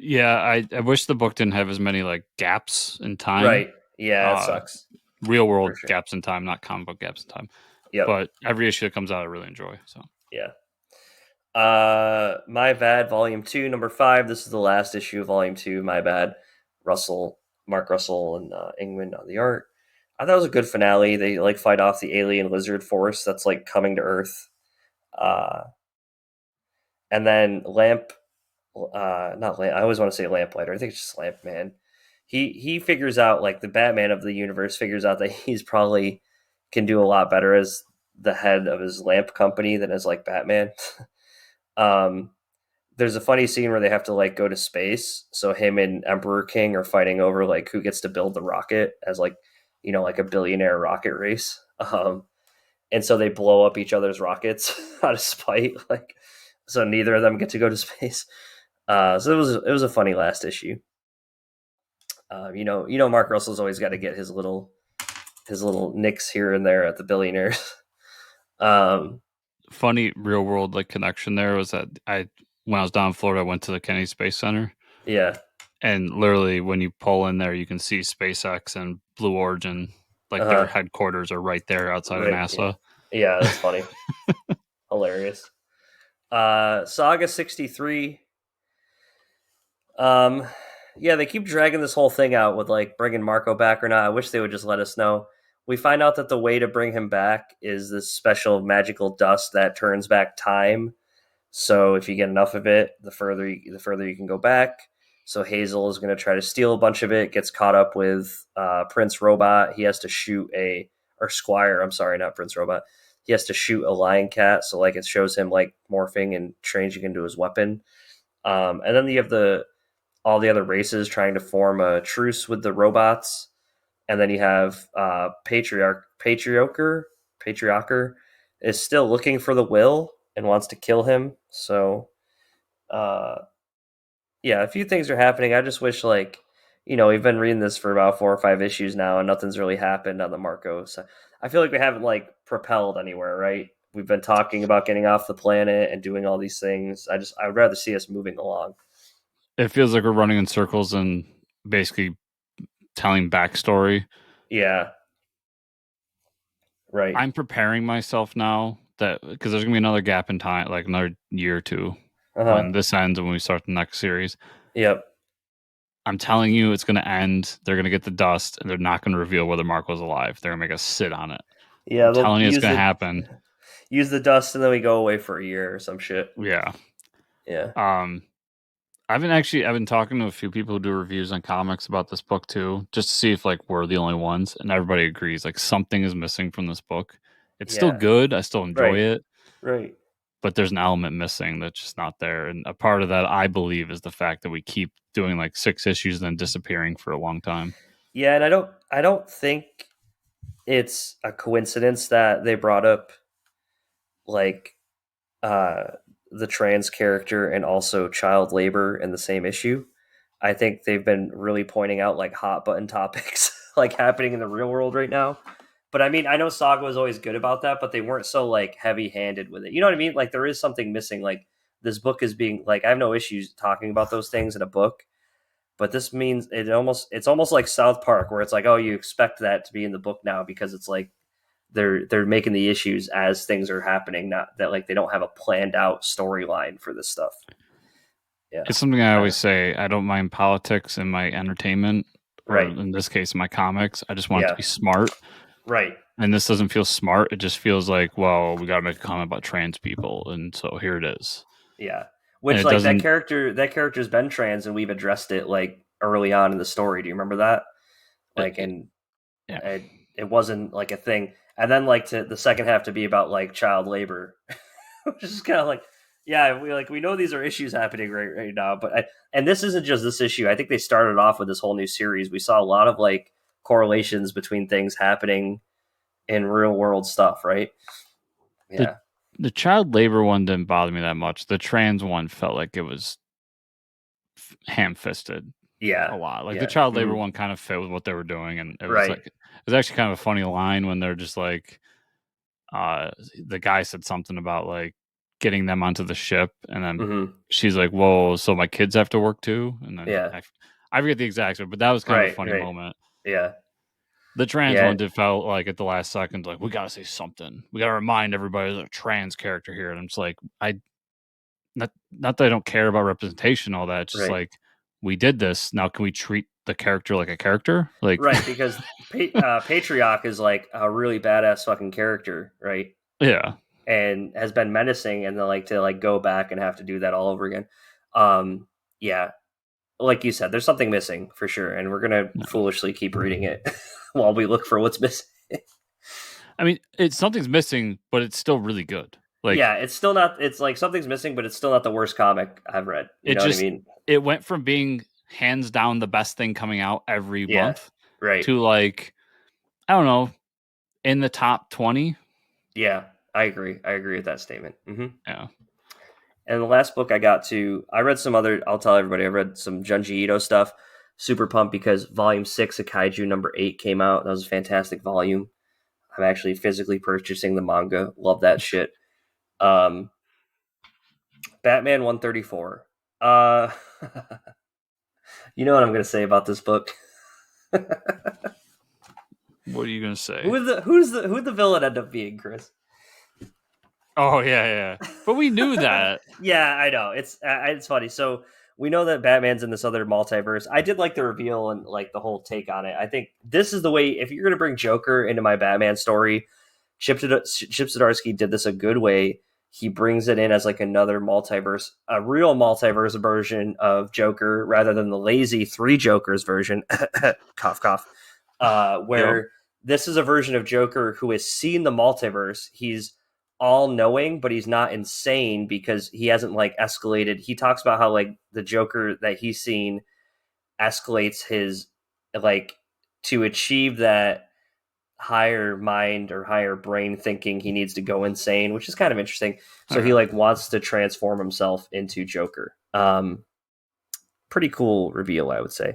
Yeah, I wish the book didn't have as many like gaps in time. Right. Yeah, it Uh sucks real for world sure. gaps in time, not comic book gaps in time. Yep. But every issue that comes out I really enjoy. So Yeah. My Bad, Volume 2, #5. This is the last issue of Volume 2. My Bad. Mark Russell, and Ingman on the art. I thought it was a good finale. They like fight off the alien lizard force that's like coming to Earth. Uh, and then Lamp, not Lamp. I always want to say Lamplighter. I think it's just Lamp Man. He figures out like the Batman of the universe figures out that he's probably can do a lot better as the head of his lamp company than as like Batman. um, there's a funny scene where they have to like go to space. So him and Emperor King are fighting over like who gets to build the rocket as like like a billionaire rocket race. And so they blow up each other's rockets out of spite. Like so neither of them get to go to space. So it was a funny last issue. Mark Russell's always got to get his little nicks here and there at the billionaires. um, funny real world like connection there was that I when I was down in Florida I went to the Kennedy Space Center yeah, and literally when you pull in there you can see SpaceX and Blue Origin like their uh-huh. headquarters are right there outside of Right, yeah, NASA. yeah, that's funny, hilarious. Saga 63. Um, yeah, they keep dragging this whole thing out with like bringing Marco back or not. I wish they would just let us know. We find out that the way to bring him back is this special magical dust that turns back time. So if you get enough of it, the further you can go back. So Hazel is going to try to steal a bunch of it. Gets caught up with Prince Robot. He has to shoot or Squire. I'm sorry, not Prince Robot. He has to shoot a lion cat. So like it shows him like morphing and changing into his weapon. And then you have all the other races trying to form a truce with the robots, and then you have Patriarcher is still looking for the will and wants to kill him. So, uh, yeah, a few things are happening. I just wish we've been reading this for about 4 or 5 issues now, and nothing's really happened on the Marco. So I feel like we haven't like propelled anywhere, right? We've been talking about getting off the planet and doing all these things. I'd rather see us moving along. It feels like we're running in circles and basically telling backstory. Yeah, right. I'm preparing myself now that because there's gonna be another gap in time, like another year or two Uh when huh. this ends and when we start the next series. Yep. I'm telling you, it's gonna end. They're gonna get the dust, and they're not gonna reveal whether Mark was alive. They're gonna make us sit on it. Yeah, I'm they'll telling you, it's use gonna the happen. use the dust and then we go away for a year or some shit. Yeah. Yeah. Um, I've been talking to a few people who do reviews on comics about this book too, just to see if like we're the only ones, and everybody agrees like something is missing from this book. It's still Yeah. good. I still enjoy Right. it. Right. but there's an element missing that's just not there. And a part of that, I believe, is the fact that we keep doing like 6 issues and then disappearing for a long time. Yeah, and I don't think it's a coincidence that they brought up like uh the trans character and also child labor in the same issue. I think they've been really pointing out like hot button topics like happening in the real world right now. But I mean, I know Saga was always good about that, but they weren't so like heavy handed with it. You know what I mean? Like there is something missing. Like this book is being like I have no issues talking about those things in a book, but this means it's almost like South Park where it's like, oh, you expect that to be in the book now because it's like they're making the issues as things are happening, not that like they don't have a planned out storyline for this stuff. Yeah. It's something I Uh, always say. I don't mind politics in my entertainment, or right. in this case, my comics. I just want it to Yeah. be smart. Right. And this doesn't feel smart. It just feels like, well, we got to make a comment about trans people, and so here it is. Yeah. And Which it like doesn't. that character's been trans and we've addressed it like early on in the story. Do you remember that? Like and Yeah, it wasn't like a thing. And then like to the second half to be about like child labor, which is kind of like yeah, we know these are issues happening right now, but and this isn't just this issue. I think they started off with this whole new series. We saw a lot of like correlations between things happening in real world stuff, right? the Yeah. the child labor one didn't bother me that much. The trans one felt like it was ham fisted Yeah. a lot. Like the Yeah. child labor Mhm. one kind of fit with what they were doing, and Right. it was actually kind of a funny line when they're just like, uh, the guy said something about like getting them onto the ship, and then Mhm. she's like, "Whoa, so my kids have to work too?" And then Yeah. I forget the exact, but that was kind of a Right. funny Right. moment. Yeah. The trans Yeah. one did felt like at the last second, like we gotta say something. We gotta remind everybody there's a trans character here, and I'm just like, I not that I don't care about representation, all that. It's just Right. like we did this. Now, can we treat the character like a character? Like, Right. Because Patriarch is like a really badass fucking character, right? yeah, And has been menacing, and then like to like go back and have to do that all over again. Um, yeah, like you said, there's something missing for sure, and we're gonna no. foolishly keep reading it while we look for what's missing. I mean, it's something's missing, but it's still really good. Like Yeah, it's still not. It's like something's missing, but it's still not the worst comic I've read. You it know what I just mean? it went from being hands down the best thing coming out every Yeah. month Right. to like, I don't know, in the top 20. Yeah, I agree. I agree with that statement. Yeah. And the last book I got to, I read some other. I'll tell everybody, I read some Junji Ito stuff. Super pumped because Volume 6 of Kaiju #8 came out. That was a fantastic volume. I'm actually physically purchasing the manga. Love that shit. Um, Batman 134. Uh, you know what I'm going to say about this book? What are you gonna say? Who'd the villain end up being, Chris? Oh yeah, yeah. But we knew that. Yeah, I know. It's funny. So we know that Batman's in this other multiverse. I did like the reveal and like the whole take on it. I think this is the way. If you're going to bring Joker into my Batman story, Chip Zdarsky did this a good way. He brings it in as like another multiverse, a real multiverse version of Joker rather than the lazy three Jokers version. Cough, cough. Yep. Where this is a version of Joker who has seen the multiverse. He's all knowing, but he's not insane because he hasn't like escalated. He talks about how like the Joker that he's seen escalates his like to achieve that higher mind or higher brain thinking he needs to go insane, which is kind of interesting. So he Okay. like wants to transform himself into Joker. Pretty cool reveal, I would say.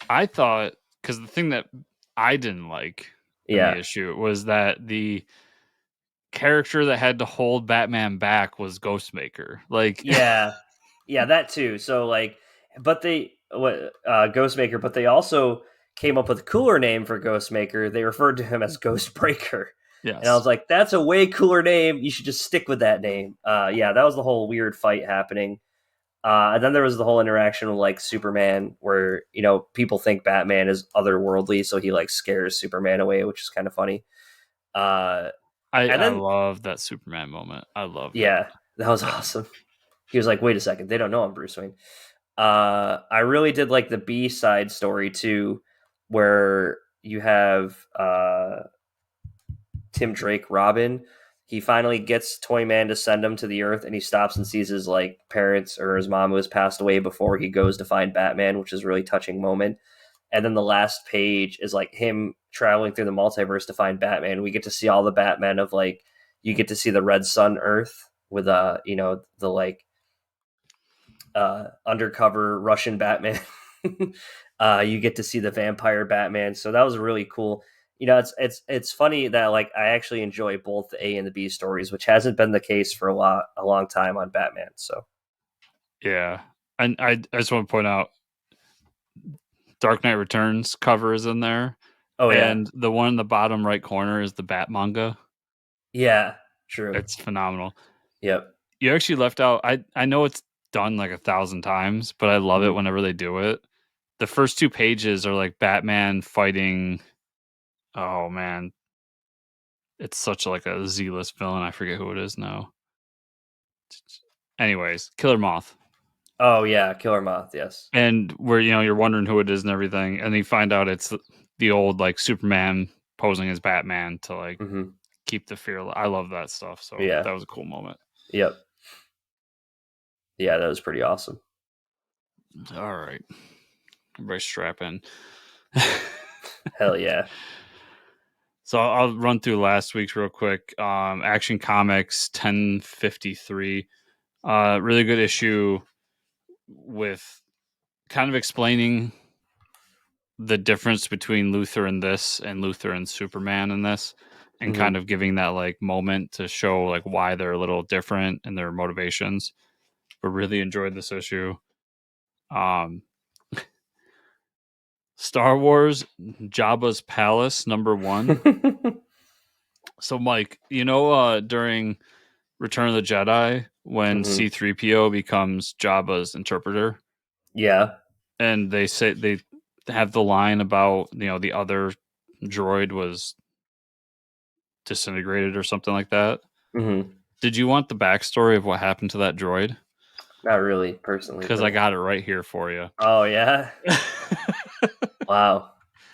I thought, because the thing that I didn't like in the Yeah. issue was that the character that had to hold Batman back was Ghostmaker. Like, Yeah. Yeah, that too. So like but they what Ghostmaker, but they also came up with a cooler name for Ghostmaker. They referred to him as Ghostbreaker. And I yes, was like, that's a way cooler name. You should just stick with that name. Yeah, that was the whole weird fight happening. And then there was the whole interaction with like Superman, where you know people think Batman is otherworldly, so he like scares Superman away, which is kind of funny. Uh, and I then love that Superman moment. I loved it. yeah, that was Yeah. awesome. He was like, "Wait a second, they don't know I'm Bruce Wayne." I really did like the B side story too, where you have Tim Drake Robin, he finally gets Toyman to send him to the Earth, and he stops and sees his like parents or his mom who has passed away before he goes to find Batman, which is a really touching moment. And then the last page is like him traveling through the multiverse to find Batman. We get to see all the Batman of like you get to see the Red Sun Earth with the like undercover Russian Batman. You get to see the vampire Batman. So that was really cool. It's funny that like I actually enjoy both the A and the B stories, which hasn't been the case for a long time on Batman. So Yeah. And I just want to point out Dark Knight Returns cover is in there. oh yeah, And the one in the bottom right corner is the Bat manga. yeah, true, It's phenomenal. yep. You actually left out I know it's done like 1,000 times, but I love it Mm-hmm. whenever they do it. The first 2 pages are like Batman fighting, oh man, it's such like a Z-list villain. I forget who it is now. Anyways, Killer Moth. Oh yeah, Killer Moth, yes. And where you're wondering who it is and everything, and you find out it's the old like Superman posing as Batman to like Mm-hmm. keep the fear. I love that stuff. So Yeah, that was a cool moment. yep, yeah, that was pretty awesome. All right, everybody strap in. Hell yeah. So I'll run through last week's real quick. Action Comics 1053, really good issue with kind of explaining the difference between Luthor in this and Luthor and Superman in this, and Mm-hmm. kind of giving that like moment to show like why they're a little different in their motivations. But really enjoyed this issue. Um, Star Wars Jabba's Palace #1. So Mike, during Return of the Jedi when Mm-hmm. C3PO becomes Jabba's interpreter, Yeah. and they say they have the line about the other droid was disintegrated or something like that. Mm-hmm. Did you want the backstory of what happened to that droid? Not really, personally, Because I but got it right here for you. oh yeah. Wow.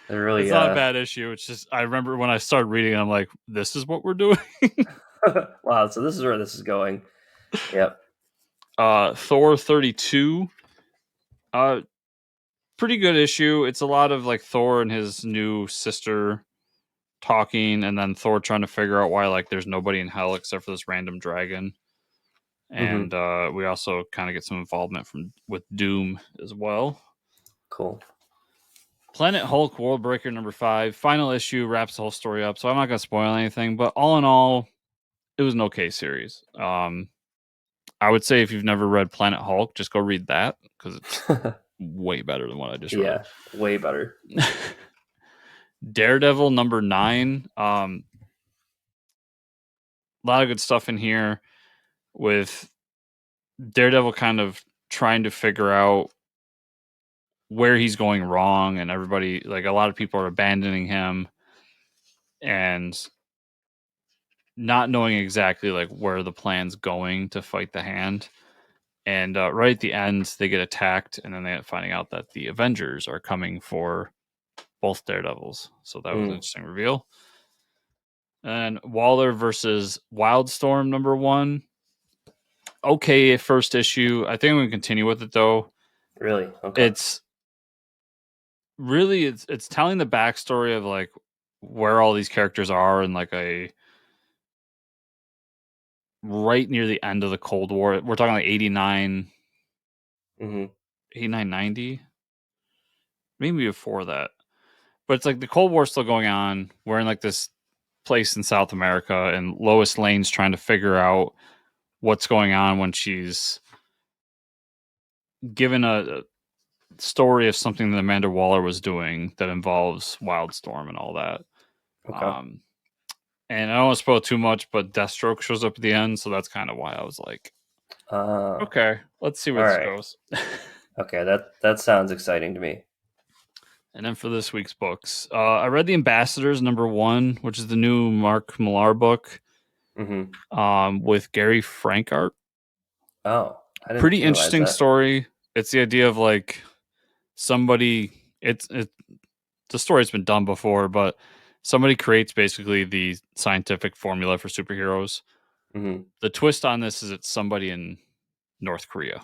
They're It's really not a bad issue. It's just I remember when I started reading, I'm like, this is what we're doing. wow, so this is where this is going. Yep. Thor 32. Uh, Pretty good issue. It's a lot of like Thor and his new sister talking, and then Thor trying to figure out why like there's nobody in hell except for this random dragon. Mm-hmm. And we also kind of get some involvement with Doom as well. Cool. Planet Hulk Worldbreaker #5, final issue, wraps the whole story up. So I'm not gonna spoil anything, but all in all, it was an okay series. I would say if you've never read Planet Hulk, just go read that because it's way better than what I just read. Yeah, way better. Daredevil #9. A lot of good stuff in here with Daredevil kind of trying to figure out where he's going wrong, and everybody, like a lot of people are abandoning him and not knowing exactly like where the plan's going to fight the hand. And right at the end, they get attacked, and then they end up finding out that the Avengers are coming for both Daredevils. So that was an Mm, interesting reveal. And Waller versus Wildstorm #1. Okay, first issue. I think I'm going to continue with it though. really? Okay. It's really it's telling the backstory of like where all these characters are in like a right near the end of the Cold War. We're talking like 89, Mm-hmm. 89, 90, maybe before that. But it's like the Cold War's still going on. We're in like this place in South America, and Lois Lane's trying to figure out what's going on when she's given a story of something that Amanda Waller was doing that involves Wildstorm and all that. Okay. Um, and I don't want to spoil too much, but Deathstroke shows up at the end, so that's kind of why I was like, Uh, okay, let's see where all this right. goes. Okay, that sounds exciting to me. And then for this week's books, I read The Ambassadors #1, which is the new Mark Millar book Mm-hmm. with Gary Frank art. Oh, I didn't Pretty realize interesting that. story. It's the idea of like somebody. The story's been done before, but somebody creates basically the scientific formula for superheroes. Mm-hmm. The twist on this is it's somebody in North Korea.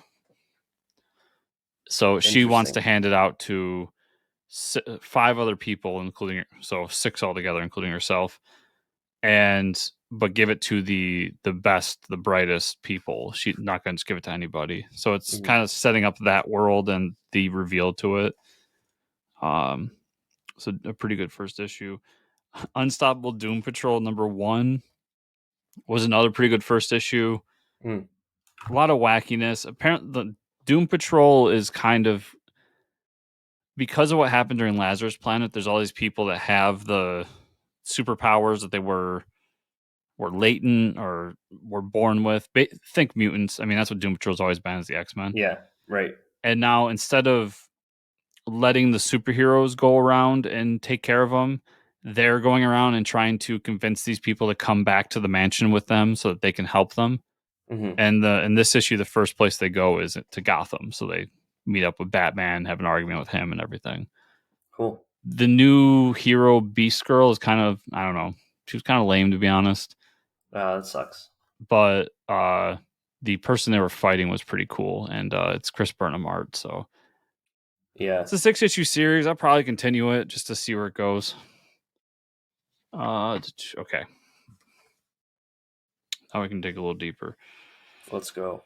So she wants Interesting. to hand it out to 5 other people, including, so 6 altogether, including herself, and but give it to the best, the brightest people. She's not going to just give it to anybody. So it's Mm-hmm. kind of setting up that world and the reveal to it. So a pretty good first issue. Unstoppable Doom Patrol #1 was another pretty good first issue. Mm. A lot of wackiness. Apparently, the Doom Patrol is kind of, because of what happened during Lazarus Planet. There's all these people that have the superpowers that they were latent or were born with. Think mutants. I mean, that's what Doom Patrol's always been, is the X-Men. Yeah. Right. And now, instead of letting the superheroes go around and take care of them, they're going around and trying to convince these people to come back to the mansion with them so that they can help them. Mm-hmm. And in this issue, the first place they go is to Gotham. So they meet up with Batman, have an argument with him and everything. Cool. The new hero, Beast Girl, is kind of, I don't know, she was kind of lame, to be honest. That sucks. But the person they were fighting was pretty cool, and it's Chris Burnham art. So Yeah. it's a 6-issue series. I'll probably continue it just to see where it goes. Okay. Now we can dig a little deeper. Let's go.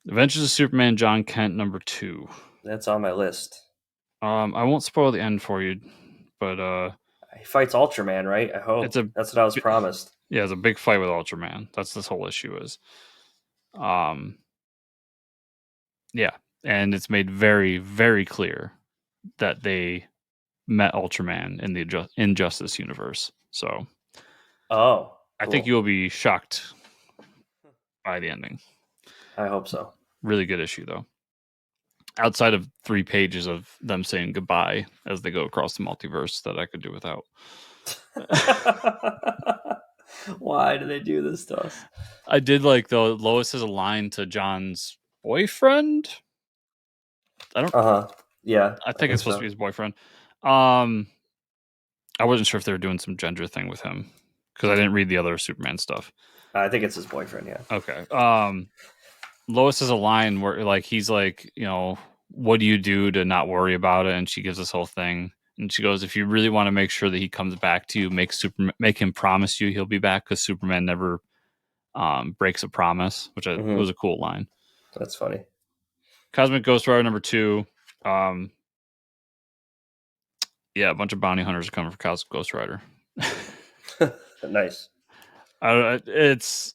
Adventures of Superman, John Kent, #2. That's on my list. I won't spoil the end for you, but He fights Ultraman, right? I it's hope. a That's what I was promised. yeah, it's a big fight with Ultraman. That's this whole issue is. Yeah, and it's made very, very clear that they met Ultraman in the Injustice universe. So Oh, I think cool. you'll be shocked by the ending. I hope so. Really good issue, though. Outside of 3 pages of them saying goodbye as they go across the multiverse, that I could do without. Why do they do this to us? I did like, though, Lois has a line to John's boyfriend. Yeah, I I think think it's supposed to so. be his boyfriend. I wasn't sure if they were doing some gender thing with him because I didn't read the other Superman stuff. I think it's his boyfriend. Yeah. Okay. Lois has a line where, like, he's like, what do you do to not worry about it? And she gives this whole thing, and she goes, if you really want to make sure that he comes back to you, make him promise you he'll be back, because Superman never breaks a promise, which was a cool line. That's funny. Cosmic Ghost Rider #2. Yeah, a bunch of bounty hunters are coming for Cosmic Ghost Rider. Nice. It's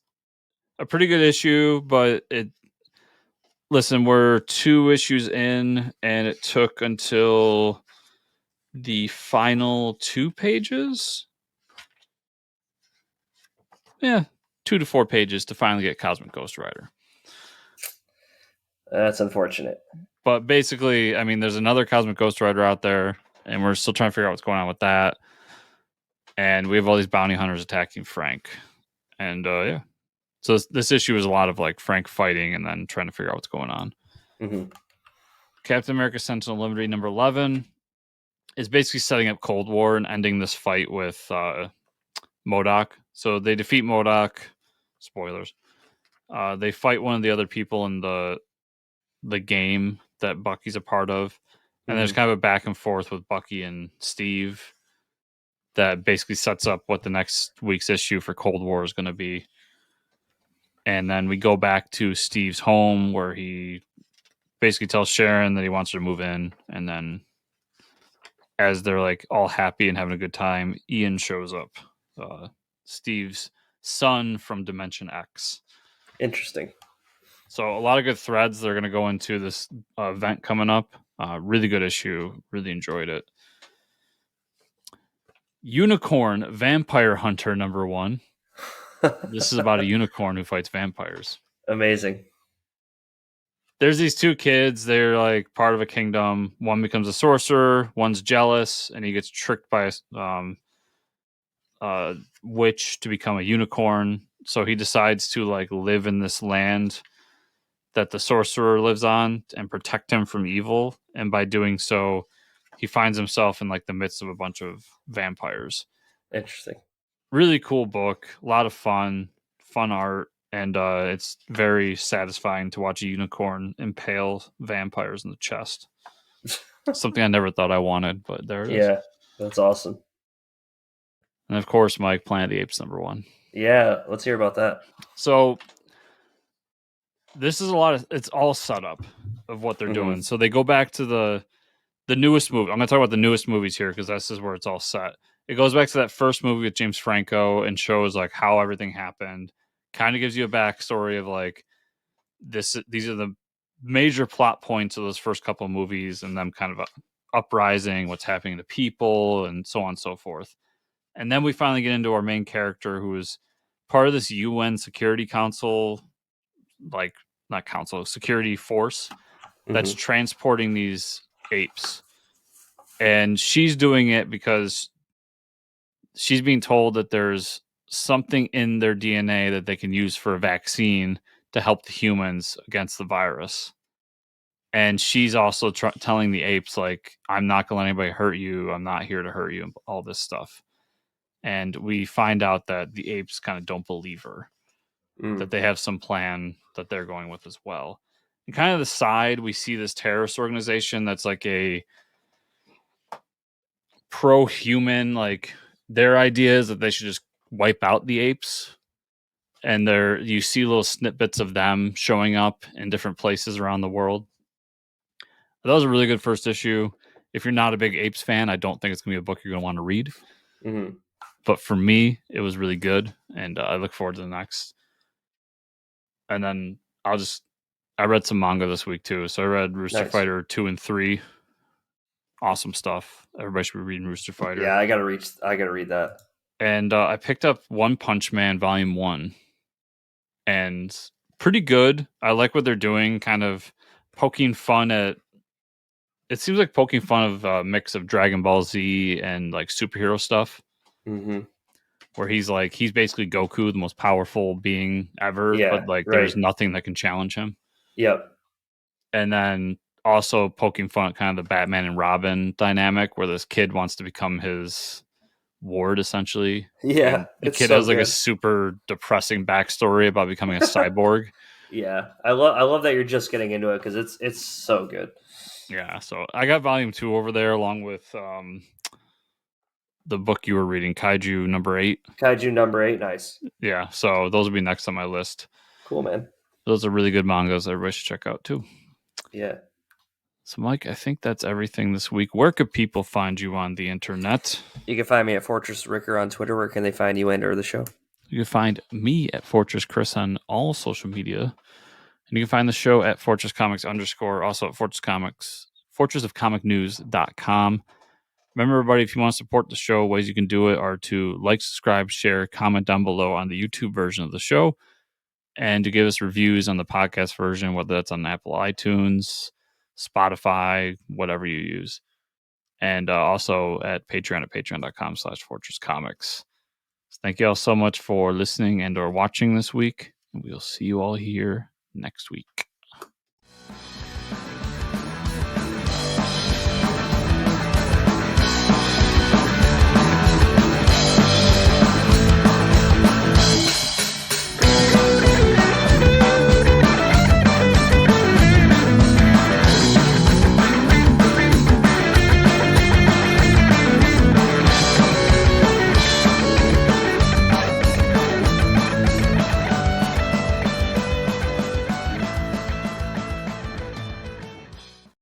a pretty good issue, but listen, we're 2 issues in, and it took until the final 2 pages. Yeah, 2 to 4 pages to finally get Cosmic Ghost Rider. That's unfortunate. But basically, I mean, there's another Cosmic Ghost Rider out there, and we're still trying to figure out what's going on with that. And we have all these bounty hunters attacking Frank. And yeah. So this issue is a lot of like Frank fighting and then trying to figure out what's going on. Mm-hmm. Captain America Sentinel Liberty #11 is basically setting up Cold War and ending this fight with MODOK. So they defeat MODOK. Spoilers. They fight one of the other people in the game that Bucky's a part of. And there's kind of a back and forth with Bucky and Steve that basically sets up what the next week's issue for Cold War is going to be. And then we go back to Steve's home where he basically tells Sharon that he wants her to move in. And then as they're like all happy and having a good time, Ian shows up. Steve's son from Dimension X. Interesting. So a lot of good threads. They're going to go into this event coming up. Really good issue. Really enjoyed it. Unicorn Vampire Hunter #1. This is about a unicorn who fights vampires. Amazing. There's these 2 kids. They're like part of a kingdom. One becomes a sorcerer. One's jealous, and he gets tricked by a witch to become a unicorn. So he decides to like live in this land that the sorcerer lives on and protect him from evil. And by doing so, he finds himself in like the midst of a bunch of vampires. Interesting. Really cool book, a lot of fun art, and it's very satisfying to watch a unicorn impale vampires in the chest. Something I never thought I wanted, but there it is. Yeah, that's awesome. And of course, Mike, Planet of the Apes #1. Yeah, let's hear about that. So this is it's all setup of what they're doing. So they go back to the newest movie. I'm going to talk about the newest movies here because this is where it's all set. It goes back to that first movie with James Franco and shows like how everything happened. Kind of gives you a backstory of like these are the major plot points of those first couple of movies and them kind of uprising, what's happening to people, and so on and so forth. And then we finally get into our main character who is part of this UN Security Council, like not council, security force that's transporting these apes. And she's doing it because she's being told that there's something in their DNA that they can use for a vaccine to help the humans against the virus. And she's also telling the apes, like, I'm not going to let anybody hurt you. I'm not here to hurt you, and all this stuff. And we find out that the apes kind of don't believe her, that they have some plan that they're going with as well. And kind of the side, we see this terrorist organization that's like a pro-human, like their idea is that they should just wipe out the apes. And you see little snippets of them showing up in different places around the world. That was a really good first issue. If you're not a big Apes fan, I don't think it's going to be a book you're going to want to read. But for me, it was really good, and I look forward to the next. And then I read some manga this week too. So I read Rooster Fighter 2 and 3. Awesome stuff. Everybody should be reading Rooster Fighter. Yeah, I gotta read that. And I picked up One Punch Man Volume 1. And pretty good. I like what they're doing, kind of poking fun at. It seems like poking fun of a mix of Dragon Ball Z and like superhero stuff. Where he's basically Goku, the most powerful being ever, but like there's nothing that can challenge him. Yep. And then also poking fun at kind of the Batman and Robin dynamic, where this kid wants to become his ward, essentially. Yeah, and the kid has like a super depressing backstory about becoming a cyborg. Yeah, I love that you're just getting into it because it's so good. Yeah, so I got volume 2 over there along with the book you were reading, Kaiju number 8. Kaiju number 8, nice. Yeah, so those will be next on my list. Cool, man. Those are really good mangas everybody should check out too. Yeah. So, Mike, I think that's everything this week. Where could people find you on the internet? You can find me at Fortress Ricker on Twitter. Where can they find you and or the show? You can find me at Fortress Chris on all social media. And you can find the show at Fortress Comics _ also at Fortress Comics, fortressofcomicnews.com. Remember, everybody, if you want to support the show, ways you can do it are to like, subscribe, share, comment down below on the YouTube version of the show, and to give us reviews on the podcast version, whether that's on Apple iTunes, Spotify, whatever you use. And also at Patreon at patreon.com/fortresscomics. So thank you all so much for listening and or watching this week. And we'll see you all here next week.